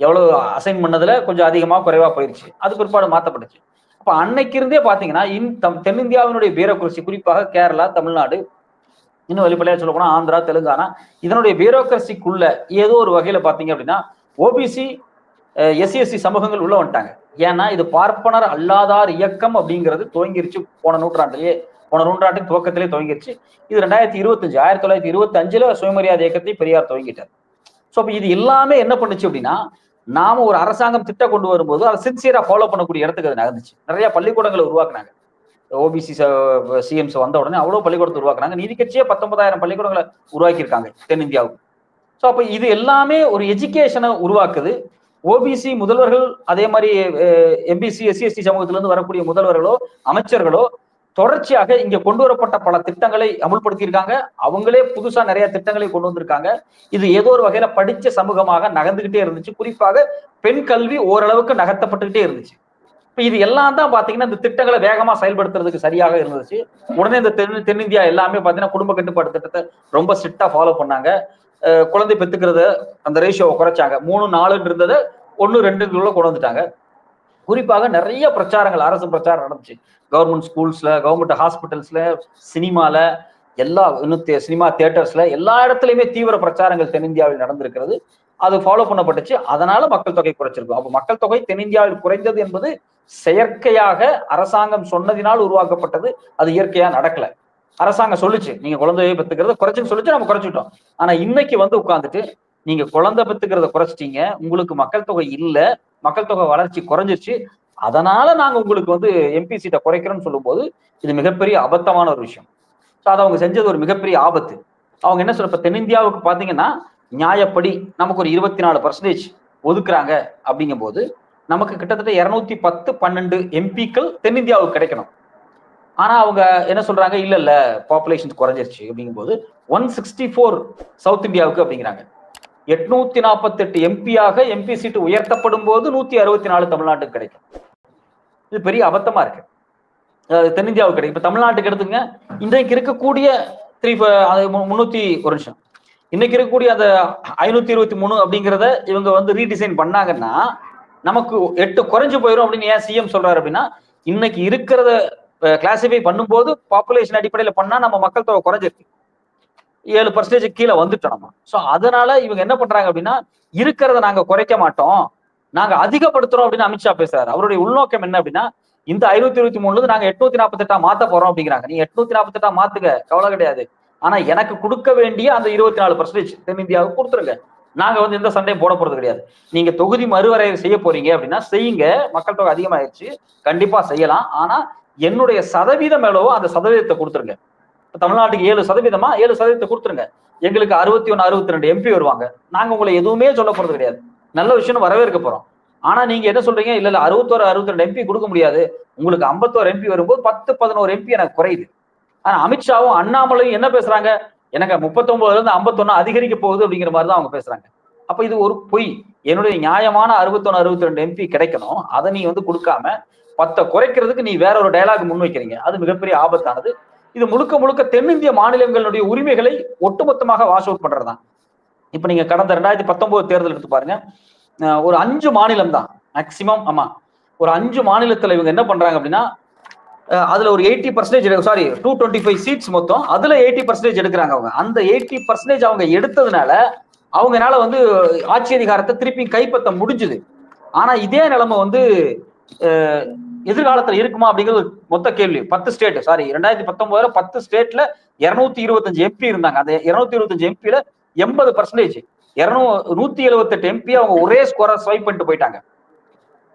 எவ்வளவு அசைன் பண்ணதுல கொஞ்சம் அதிகமா குறைவா போயிருச்சு, அது பிற்பாடு மாத்தப்பட்டுச்சு. அப்ப அன்னைக்கு இருந்தே பாத்தீங்கன்னா தென்னிந்தியாவினுடைய பியூரோக்ரசி, குறிப்பாக கேரளா, தமிழ்நாடு, இன்னும் வெளிப்படையா சொல்ல போனா ஆந்திரா, தெலுங்கானா, இதனுடைய பியூரோக்ரசிக்குள்ள ஏதோ ஒரு வகையில பாத்தீங்க அப்படின்னா OBC SC சமூகங்கள் உள்ள வந்துட்டாங்க. ஏன்னா இது பார்ப்பனர் அல்லாதார் இயக்கம் அப்படிங்கிறது துவங்கிருச்சு போன நூற்றாண்டுக்கு துவக்கத்திலே துவங்கிருச்சு. இது 1925 சுயமரியாதை இயக்கத்தை பெரியார் துவங்கிட்டார். ஸோ அப்ப இது எல்லாமே என்ன பண்ணுச்சு அப்படின்னா, நாம ஒரு அரசாங்கம் திட்டம் கொண்டு வரும்போது அதை சின்சியரா ஃபாலோ பண்ணக்கூடிய இடத்துக்கு அது நகர்ந்துச்சு. நிறைய பள்ளிக்கூடங்களை உருவாக்குனாங்க. OBC CMs வந்த உடனே அவ்வளவு பள்ளிக்கூடத்தை உருவாக்குனாங்க. நீதி கட்சியே 19,000 பள்ளிக்கூடங்களை உருவாக்கியிருக்காங்க தென்னிந்தியாவுக்கு. ஸோ அப்ப இது எல்லாமே ஒரு எஜுகேஷனை உருவாக்குது. ஓபிசி முதல்வர்கள், அதே மாதிரி எம்பிசி எஸ்சி எஸ்டி சமூகத்திலிருந்து வரக்கூடிய முதல்வர்களோ அமைச்சர்களோ தொடர்ச்சியாக இங்க கொண்டு வரப்பட்ட பல திட்டங்களை அமுல்படுத்தியிருக்காங்க. அவங்களே புதுசா நிறைய திட்டங்களை கொண்டு வந்திருக்காங்க. இது ஏதோ ஒரு வகையில படிச்ச சமூகமாக நகர்ந்துகிட்டே இருந்துச்சு. குறிப்பாக பெண் கல்வி ஓரளவுக்கு நகர்த்தப்பட்டுக்கிட்டே இருந்துச்சு. இப்ப இது எல்லாம் தான் பாத்தீங்கன்னா இந்த திட்டங்களை வேகமா செயல்படுத்துறதுக்கு சரியாக இருந்துச்சு. உடனே இந்த தென்னிந்தியா எல்லாமே பாத்தீங்கன்னா குடும்ப கட்டுப்பாடு திட்டத்தை ரொம்ப ஸ்ட்ரிக்டா ஃபாலோ பண்ணாங்க. குழந்தை பெத்துக்கிறத அந்த ரேஷியோவை குறைச்சாங்க. 3, 4 இருந்ததை 1, 2 கொண்டு வந்துட்டாங்க. குறிப்பாக நிறைய பிரச்சாரங்கள், அரசு பிரச்சாரம் நடந்துச்சு. கவர்மெண்ட் ஸ்கூல்ஸ்ல, கவர்மெண்ட் ஹாஸ்பிட்டல்ஸ்ல, சினிமால, எல்லா சினிமா தியேட்டர்ஸ்ல எல்லா இடத்துலயுமே தீவிர பிரச்சாரங்கள் தென்னிந்தியாவில் நடந்திருக்கிறது. அது ஃபாலோ பண்ணப்பட்டுச்சு. அதனால மக்கள் தொகை குறைச்சிருக்கும். அப்ப மக்கள் தொகை தென்னிந்தியாவில் குறைந்தது என்பது செயற்கையாக அரசாங்கம் சொன்னதினால் உருவாக்கப்பட்டது. அது இயற்கையா நடக்கல. அரசாங்கம் சொல்லுச்சு நீங்க குழந்தையை பெத்துக்கிறத குறைச்சுன்னு சொல்லிச்சு, நம்ம குறைச்சிட்டோம். ஆனா இன்னைக்கு வந்து உட்கார்ந்துட்டு நீங்க குழந்தை பெத்துக்கிறத குறைச்சிட்டீங்க, உங்களுக்கு மக்கள் தொகை இல்ல, மக்கள் தொகை வளர்ச்சி குறைஞ்சிருச்சு, அதனால நாங்க உங்களுக்கு வந்து எம்பி சீட்டை குறைக்கிறோம்னு சொல்லும்போது இது மிகப்பெரிய அபத்தமான ஒரு விஷயம். ஸோ அதை அவங்க செஞ்சது ஒரு மிகப்பெரிய ஆபத்து. அவங்க என்ன சொல்ற, இப்ப தென்னிந்தியாவுக்கு பாத்தீங்கன்னா நியாயப்படி நமக்கு ஒரு 24% ஒதுக்குறாங்க. அப்படிங்கும் போது நமக்கு கிட்டத்தட்ட 210-12 எம்பிக்கள் தென்னிந்தியாவுக்கு கிடைக்கணும். ஆனா அவங்க என்ன சொல்றாங்க, இல்ல இல்ல பாப்புலேஷன் குறைஞ்சிருச்சு அப்படிங்கும் போது 164 சவுத் இந்தியாவுக்கு அப்படிங்கிறாங்க. 848 எம்பியாக எம்பி சீட்டு உயர்த்தப்படும் போது 164 தமிழ்நாட்டுக்கு கிடைக்கும். இது பெரிய அபத்தமா இருக்கு. தென்னிந்தியாவுக்கு கிடைக்கும். இப்ப தமிழ்நாட்டுக்கு எடுத்துங்க, இன்றைக்கு இருக்கக்கூடிய 300 இன்னைக்கு இருக்கக்கூடிய அந்த 523 அப்படிங்கிறத இவங்க வந்து ரீடிசைன் பண்ணாங்கன்னா நமக்கு 8 குறைஞ்சு போயிடும் அப்படின்னு ஏன் சிஎம் சொல்றாரு அப்படின்னா, இன்னைக்கு இருக்கிறத கிளாசிஃபை பண்ணும்போது பாப்புலேஷன் அடிப்படையில் பண்ணா நம்ம மக்கள் தொகை குறைஞ்சிருக்கு, 7% கீழே வந்துட்டோம் நம்ம. ஸோ அதனால இவங்க என்ன பண்றாங்க அப்படின்னா, இருக்கிறத நாங்க குறைக்க மாட்டோம், நாங்க அதிகப்படுத்துறோம் அப்படின்னு அமித்ஷா பேசுறாரு. அவருடைய உள்நோக்கம் என்ன அப்படின்னா, இந்த 523 நாங்க 848 மாத்த போறோம் அப்படிங்கிறாங்க. நீங்க 848 மாத்துக்க, கவலை கிடையாது. ஆனா எனக்கு கொடுக்க வேண்டிய அந்த 24% தென்னிந்தியாவுக்கு கொடுத்துருங்க. நாங்க வந்து எந்த சண்டையும் போட போறது கிடையாது. நீங்க தொகுதி மறுவரையறை செய்ய போறீங்க அப்படின்னா செய்யுங்க, மக்கள் தொகை அதிகமாயிருச்சு, கண்டிப்பா செய்யலாம். ஆனா என்னுடைய சதவீதம் எவ்வளவோ அந்த சதவீதத்தை கொடுத்துருங்க. தமிழ்நாட்டுக்கு 7%, 7% கொடுத்துருங்க. எங்களுக்கு 61, 62 எம்பி வருவாங்க. நாங்க உங்களை எதுவுமே சொல்ல போறது கிடையாது, நல்ல விஷயம் வரவேற்க போறோம். ஆனா நீங்க என்ன சொல்றீங்க, இல்ல 61, 62 எம்பி கொடுக்க முடியாது, உங்களுக்கு 51 எம்பி வரும்போது 10, 11 எம்பி எனக்கு குறையுது. ஆனா அமித்ஷாவும் அண்ணாமலையும் என்ன பேசுறாங்க, எனக்கு 39 இருந்து 51 அதிகரிக்க போகுது அப்படிங்கிற மாதிரி தான் அவங்க பேசுறாங்க. அப்ப இது ஒரு பொய். என்னுடைய நியாயமான 61, 62 எம்பி கிடைக்கணும், அதை நீ வந்து கொடுக்காம 10 குறைக்கிறதுக்கு நீ வேற ஒரு டயலாக் முன்வைக்கிறீங்க. அது மிகப்பெரிய ஆபத்தானது. இது முழுக்க முழுக்க தென்னிந்திய மாநிலங்களுடைய உரிமைகளை ஒட்டுமொத்தமாக வாஷ் அவுட் பண்றதுதான். இப்ப நீங்க கடந்த 2019 தேர்தல் எடுத்து பாருங்க, ஒரு 5 மாநிலம் தான் மேக்சிமம். ஆமா, ஒரு 5 மாநிலத்துல இவங்க என்ன பண்றாங்க அப்படின்னா, அதுல ஒரு 80%, சாரி 225 சீட்ஸ் மொத்தம், அதுல 80% எடுக்கிறாங்க அவங்க. அந்த 80% அவங்க எடுத்ததுனால அவங்கனால வந்து ஆட்சி அதிகாரத்தை திருப்பி கைப்பற்ற முடிஞ்சுது. ஆனா இதே நிலைமை வந்து எதிர்காலத்துல இருக்குமா அப்படிங்கிறது மொத்த கேள்வி. 10 ஸ்டேட், சாரி 2019 10 ஸ்டேட்ல 225 எம்பி இருந்தாங்க. அந்த 225 எம்பில 80%, 178 எம்பி அவங்க ஒரே ஸ்கோரா ஸ்வைப் பண்ணிட்டு போயிட்டாங்க.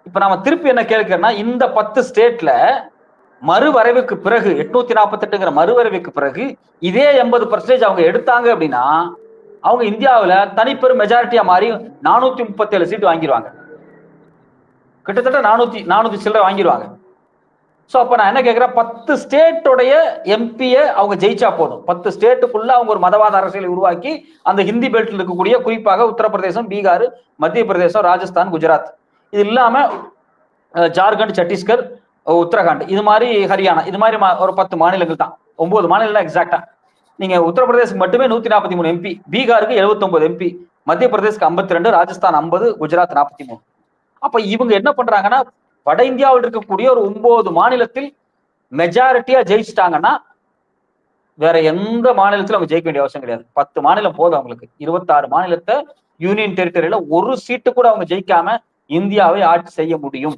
இப்ப நாம திருப்பி என்ன கேட்கிறோம்னா, இந்த 10 ஸ்டேட்ல மறுவரைவுக்கு பிறகு 848 மறுவரைவுக்கு பிறகு இதே 80% அவங்க எடுத்தாங்க அப்படின்னா அவங்க இந்தியாவில தனிப்பெரும் மெஜாரிட்டியா மாறி 437 சீட் வாங்கிடுவாங்க. கிட்டத்தட்ட 400 சில்லரை வாங்கிடுவாங்க. சோ அப்ப நான் என்ன கேட்கிறேன், 10 ஸ்டேட்டோடைய எம்பியை அவங்க ஜெயிச்சா போதும். 10 ஸ்டேட்டுக்குள்ள அவங்க ஒரு மதவாத அரசியலை உருவாக்கி அந்த ஹிந்தி பெல்ட்ல இருக்கக்கூடிய குறிப்பாக உத்தரப்பிரதேசம், பீகார், மத்திய பிரதேசம், ராஜஸ்தான், குஜராத், இது இல்லாம ஜார்க்கண்ட், சத்தீஸ்கர், உத்தரகாண்ட், இது மாதிரி ஹரியானா, இது மாதிரி ஒரு 10 மாநிலங்கள் தான், 9 மாநிலம் எக்ஸாக்டா. நீங்க உத்தரப்பிரதேசம் மட்டுமே 143 எம்பி, பீகாருக்கு 79 எம்பி, மத்திய பிரதேசுக்கு 52, ராஜஸ்தான் 50, குஜராத் 43. அப்ப இவங்க என்ன பண்றாங்கன்னா, வட இந்தியாவில் இருக்கக்கூடிய ஒரு 9 மாநிலத்தில் மெஜாரிட்டியா ஜெயிச்சிட்டாங்கன்னா வேற எந்த மாநிலத்திலும் அவங்க ஜெயிக்க வேண்டிய அவசியம் கிடையாது. 10 மாநிலம் போதும் அவங்களுக்கு. 26 மாநிலத்தை யூனியன் டெரிட்டரியில ஒரு சீட்டு கூட அவங்க ஜெயிக்காம இந்தியாவை ஆட்சி செய்ய முடியும்.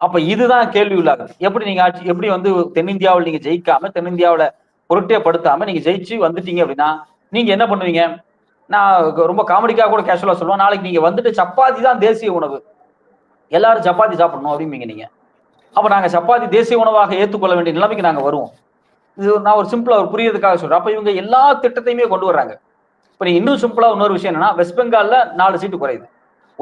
அப்ப இதுதான் கேள்வி உள்ளாகுது. எப்படி நீங்க ஆட்சி, எப்படி வந்து தென்னிந்தியாவில் நீங்க ஜெயிக்காம, தென்னிந்தியாவில பொருட்டே படுத்தாம நீங்க ஜெயிச்சு வந்துட்டீங்க அப்படின்னா நீங்க என்ன பண்ணுவீங்க? நான் ரொம்ப காமெடிக்காக கூட கேஷுவலா சொல்லுவேன், நாளைக்கு நீங்க வந்துட்டு சப்பாத்தி தான் தேசிய உணவு, எல்லாரும் சப்பாத்தி சாப்பிடணும் அப்படிம்பீங்க நீங்க. அப்ப நாங்க சப்பாத்தி தேசிய உணவாக ஏற்றுக்கொள்ள வேண்டிய நிலைமைக்கு நாங்க வருவோம். இது நான் ஒரு சிம்பிளா ஒரு புரியறதுக்காக சொல்றேன். அப்ப இவங்க எல்லா திட்டத்தையுமே கொண்டு வர்றாங்க. இப்ப நீங்க இன்னும் சிம்பிளா இன்னொரு விஷயம் என்னன்னா, வெஸ்ட் பெங்கால்ல 4 சீட்டு குறையுது,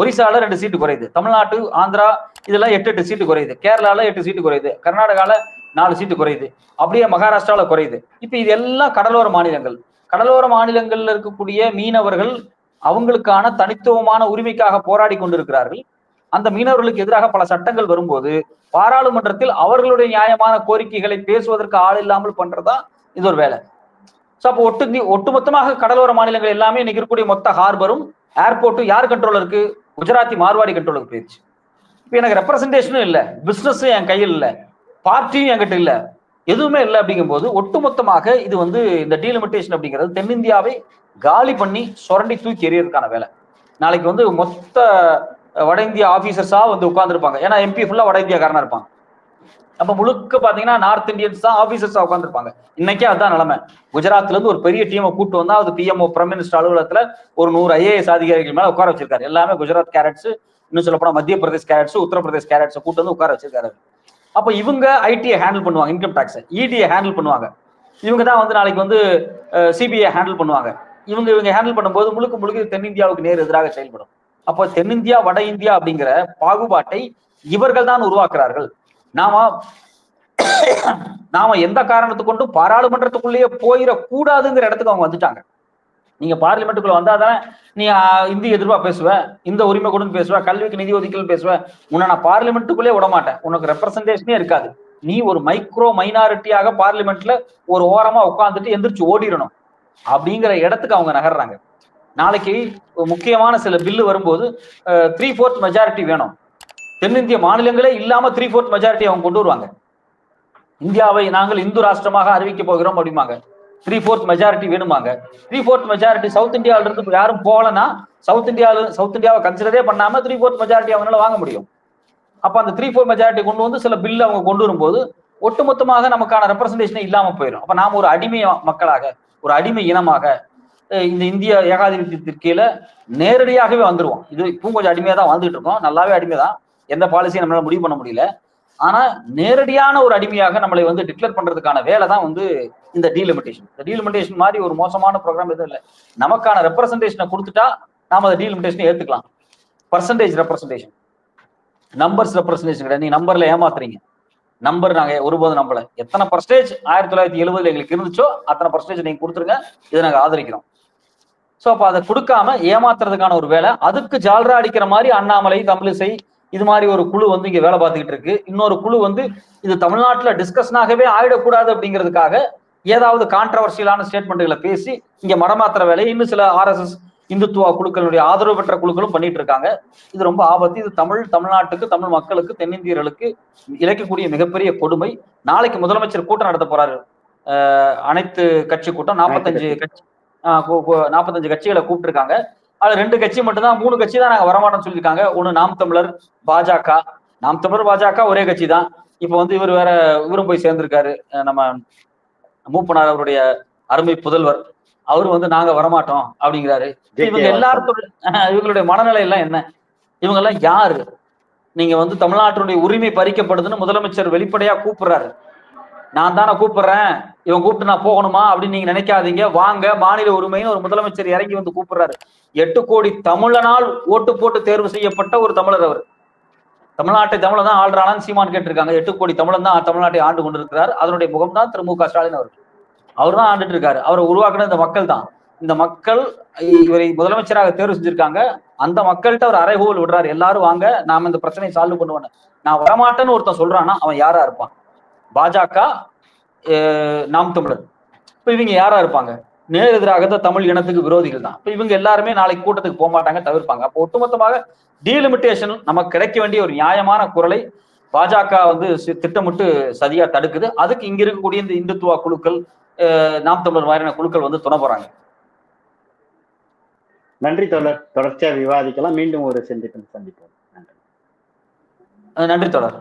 ஒரிசால 2 சீட்டு குறையுது, தமிழ்நாட்டு ஆந்திரா இதெல்லாம் 8 சீட்டு குறையுது, கேரளால 8 சீட்டு குறையுது, கர்நாடகால 4 சீட்டு குறையுது, அப்படியே மகாராஷ்டிரால குறையுது. இப்ப இது எல்லாம் கடலோர மாநிலங்கள். கடலோர மாநிலங்கள்ல இருக்கக்கூடிய மீனவர்கள் அவங்களுக்கான தனித்துவமான உரிமைக்காக போராடி கொண்டிருக்கிறார்கள். அந்த மீனவர்களுக்கு எதிராக பல சட்டங்கள் வரும்போது பாராளுமன்றத்தில் அவர்களுடைய நியாயமான கோரிக்கைகளை பேசுவதற்கு ஆள் இல்லாமல் பண்றதா இது ஒரு வேலை. சோ அப்போ ஒட்டுமொத்தமாக கடலோர மாநிலங்கள் எல்லாமே இன்னைக்கு இருக்கக்கூடிய மொத்த ஹார்பரும் ஏர்போர்ட்டும் யார் கண்ட்ரோல் இருக்கு? குஜராத்தி மார்வாடி கண்ட்ரோலுக்கு போயிடுச்சு. இப்ப எனக்கு ரெப்ரசன்டேஷனும் இல்ல, பிசினஸும் என் கையில் இல்ல, பார்ட்டியும் என்கிட்ட இல்ல, எதுவுமே இல்லை. அப்படிங்கும் போது ஒட்டுமொத்தமாக இது வந்து இந்த டீலிமிட்டேஷன் அப்படிங்கிறது தென்னிந்தியாவை காலி பண்ணி சுரண்டி தூக்கி எறியறதுக்கான வேலை. நாளைக்கு வந்து மொத்த வட இந்தியா ஆபீசர்ஸா வந்து உட்கார்ந்துருப்பாங்க. ஏன்னா எம்பி ஃபுல்லா வட இந்தியாக்காரனா இருப்பாங்க. அப்ப முழுக்க பாத்தீங்கன்னா நார்த் இந்தியன்ஸ் தான் ஆபீசர்ஸா உட்காந்துருப்பாங்க. இன்னைக்கே அதுதான் நிலைமை. குஜராத்ல இருந்து ஒரு பெரிய டீமை கூட்டு வந்தா அது பிஎம்ஓ பிரைம் மினிஸ்டர் அலுவலகத்துல ஒரு 100 ஐஏஎஸ் அதிகாரிகள் மேல உட்கார வச்சிருக்காரு. எல்லாமே குஜராத் கேரட்ஸ், இன்னும் சொல்ல போனா மத்திய பிரதேஷ் கேரட்ஸ், உத்தரப்பிரதேஷ் கேரட்ஸ் கூட்டு வந்து உட்கார வச்சிருக்காரு. அப்ப இவங்க ஐடியை ஹேண்டில் பண்ணுவாங்க, இன்கம் டாக்ஸ் இடியை ஹேண்டில் பண்ணுவாங்க. இவங்க தான் வந்து நாளைக்கு வந்து சிபிஐ ஹேண்டில் பண்ணுவாங்க. இவங்க ஹேண்டில் பண்ணும்போது முழுக்க முழுக்க தென்னிந்தியாவுக்கு நேர் எதிராக செயல்படும். அப்போ தென்னிந்தியா வட இந்தியா அப்படிங்கிற பாகுபாட்டை இவர்கள் தான் உருவாக்குறார்கள். நாம எந்த காரணத்தை கொண்டும் பாராளுமன்றத்துக்குள்ளேயே போயிடக்கூடாதுங்கிற இடத்துக்கு அவங்க வந்துட்டாங்க. நீங்க பார்லிமெண்ட்டுக்குள்ள வந்தாதானே நீ இந்தி எதிர்ப்பா பேசுவ, இந்த உரிமை கொடுன்னு பேசுவ, கல்விக்கு நிதி ஒதுக்கல் பேசுவ. உன்னை நான் பார்லிமெண்ட்டுக்குள்ளே விட மாட்டேன், உனக்கு ரெப்ரசன்டேஷனே இருக்காது. நீ ஒரு மைக்ரோ மைனாரிட்டியாக பார்லிமெண்ட்ல ஒரு ஓரமா உட்காந்துட்டு எந்திரிச்சு ஓடிடணும் அப்படிங்கிற இடத்துக்கு அவங்க நகர்றாங்க. நாளைக்கு முக்கியமான சில பில்லு வரும்போது 3/4 மெஜாரிட்டி வேணும். தென்னிந்திய மாநிலங்களே இல்லாம 3/4 மெஜாரிட்டி அவங்க கொண்டு வருவாங்க. இந்தியாவை நாங்கள் இந்து ராஷ்டிரமாக அறிவிக்க போகிறோம் அப்படிமாங்க. 3/4 மெஜாரிட்டி வேணுமாங்க. 3/4 மெஜாரிட்டி சவுத் இந்தியாவில இருந்து யாரும் போகலன்னா சவுத் இந்தியாவை கன்சிடரே பண்ணாம 3/4 மெஜாரிட்டி அவங்களால வாங்க முடியும். அப்ப அந்த 3/4 மெஜாரிட்டி கொண்டு வந்து சில பில்லு அவங்க கொண்டு வரும்போது ஒட்டுமொத்தமாக நமக்கான ரெப்ரசன்டேஷனே இல்லாம போயிடும். அப்ப நாம ஒரு அடிமை மக்களாக, ஒரு அடிமை இனமாக இந்த இந்திய ஏகாதிபத்தியத்திற்கு கீழே நேரடியாகவே வந்துருவோம். இது இப்போ கொஞ்சம் அடிமையா தான் வாழ்ந்துட்டு இருக்கோம், நல்லாவே அடிமை தான், எந்த பாலிசியும் நம்மளால முடிவு பண்ண முடியல. ஆனா நேரடியான ஒரு அடிமையாக நம்மளை வந்து டிக்ளேர் பண்றதுக்கான வேலை தான் வந்து இந்த டீலிமிட்டேஷன். இந்த டீலிமிட்டேஷன் மாதிரி ஒரு மோசமான ப்ரோக்ராம் எதுவும் இல்லை. நமக்கான ரெப்ரசன்டேஷனை கொடுத்துட்டா நாம அந்த டீலிமிட்டேஷனை ஏத்துக்கலாம். பர்சன்டேஜ் ரெப்ரசன்டேஷன், நம்பர்ஸ் ரெப்ரசன்டேஷன் கிடையாது. நீங்க நம்பர்ல ஏமாத்துறீங்க. நம்பர் நாங்க ஒருபோது நம்பல. எத்தனை பர்சன்டேஜ் 1970 எங்களுக்கு இருந்துச்சோ அத்தனை பர்சன்டேஜ் நீங்க கொடுத்துருங்க, இதை நாங்க ஆதரிக்கிறோம். சோ அப்ப அதை கொடுக்காம ஏமாத்துறதுக்கான ஒரு வேலை. அதுக்கு ஜால்ரா அடிக்கிற மாதிரி அண்ணாமலை, தமிழிசை இது மாதிரி ஒரு குழு வந்து இங்க வேலை பார்த்துக்கிட்டு இருக்கு. இன்னொரு குழு வந்து இது தமிழ்நாட்டுல டிஸ்கஷனாகவே ஆயிடக்கூடாது அப்படிங்கிறதுக்காக ஏதாவது கான்ட்ரவர்சியலான ஸ்டேட்மெண்ட்களை பேசி இங்க மடமாத்திர வேலையை இன்னும் சில RSS இந்துத்துவ குழுக்களுடைய ஆதரவு பெற்ற குழுக்களும் பண்ணிட்டு இருக்காங்க. இது ரொம்ப ஆபத்து. இது தமிழ்நாட்டுக்கு, தமிழ் மக்களுக்கு, தென்னிந்தியர்களுக்கு இழைக்கக்கூடிய மிகப்பெரிய கொடுமை. நாளைக்கு முதலமைச்சர் கூட்டம் நடத்த போறாரு, அனைத்து கட்சி கூட்டம். 45 கட்சிகளை கூப்பிட்டு இருக்காங்க. அதுல 2 கட்சி மட்டும்தான், 3 கட்சி தான் நாங்க வரமாட்டோம்னு சொல்லியிருக்காங்க. ஒண்ணு நாம் தமிழர், பாஜக. நாம் தமிழர் பாஜக ஒரே கட்சி தான். இப்ப வந்து இவரும் போய் சேர்ந்திருக்காரு, நம்ம மூப்பனார் அவருடைய அருமை புதல்வர். அவரு வந்து நாங்க வரமாட்டோம் அப்படிங்கிறாரு. இவங்க இவங்களுடைய மனநிலை எல்லாம் என்ன? இவங்க எல்லாம் யாரு? நீங்க வந்து தமிழ்நாட்டினுடைய உரிமை பறிக்கப்படுதுன்னு முதலமைச்சர் வெளிப்படையா கூப்பிடுறாரு. நான் தானே கூப்பிடுறேன், இவன் கூப்பிட்டு நான் போகணுமா அப்படின்னு நீங்க நினைக்காதீங்க. வாங்க, மாநில உரிமைன்னு ஒரு முதலமைச்சர் இறங்கி வந்து கூப்பிடுறாரு. 8 கோடி தமிழனால் ஓட்டு போட்டு தேர்வு செய்யப்பட்ட ஒரு தமிழர் அவர். தமிழ்நாட்டை தமிழன் தான் ஆள்றானான்னு சீமான் கேட்டிருக்காங்க. 8 கோடி தமிழன் தான் தமிழ்நாட்டை ஆண்டு கொண்டிருக்கிறார். அதனுடைய முகம் தான் திரு மு க ஸ்டாலின் அவர் தான் ஆண்டுட்டு இருக்காரு. அவரை உருவாக்குன இந்த மக்கள் தான். இந்த மக்கள் இவரை முதலமைச்சராக தேர்வு செஞ்சிருக்காங்க. அந்த மக்கள்கிட்ட அவர் அறைகோல் விடுறாரு, எல்லாரும் வாங்க நாம இந்த பிரச்சனையை சால்வ் பண்ணுவேன். நான் வரமாட்டேன்னு ஒருத்தன் சொல்றான்னா அவன் யாரா இருப்பான்? பாஜக, நாம் தமிழர், இப்ப இவங்க யாரா இருப்பாங்க? நேர் எதிராக தமிழ் இனத்துக்கு விரோதிகள் தான். இப்ப இவங்க எல்லாருமே நாளைக்கு கூட்டத்துக்கு போக மாட்டாங்க, தவிர்ப்பாங்க. அப்போ ஒட்டுமொத்தமாக டீலிமிட்டேஷன் நமக்கு கிடைக்க வேண்டிய ஒரு நியாயமான குரலை பாஜக வந்து திட்டமிட்டு சதியா தடுக்குது. அதுக்கு இங்க இருக்கக்கூடிய இந்த இந்துத்துவ குழுக்கள், நாம் தமிழர் மாதிரியான குழுக்கள் வந்து துணை போறாங்க. நன்றி தோழர், தொடர்ச்சியா விவாதிக்கலாம். மீண்டும் ஒரு சந்திப்போம். நன்றி தோழர்.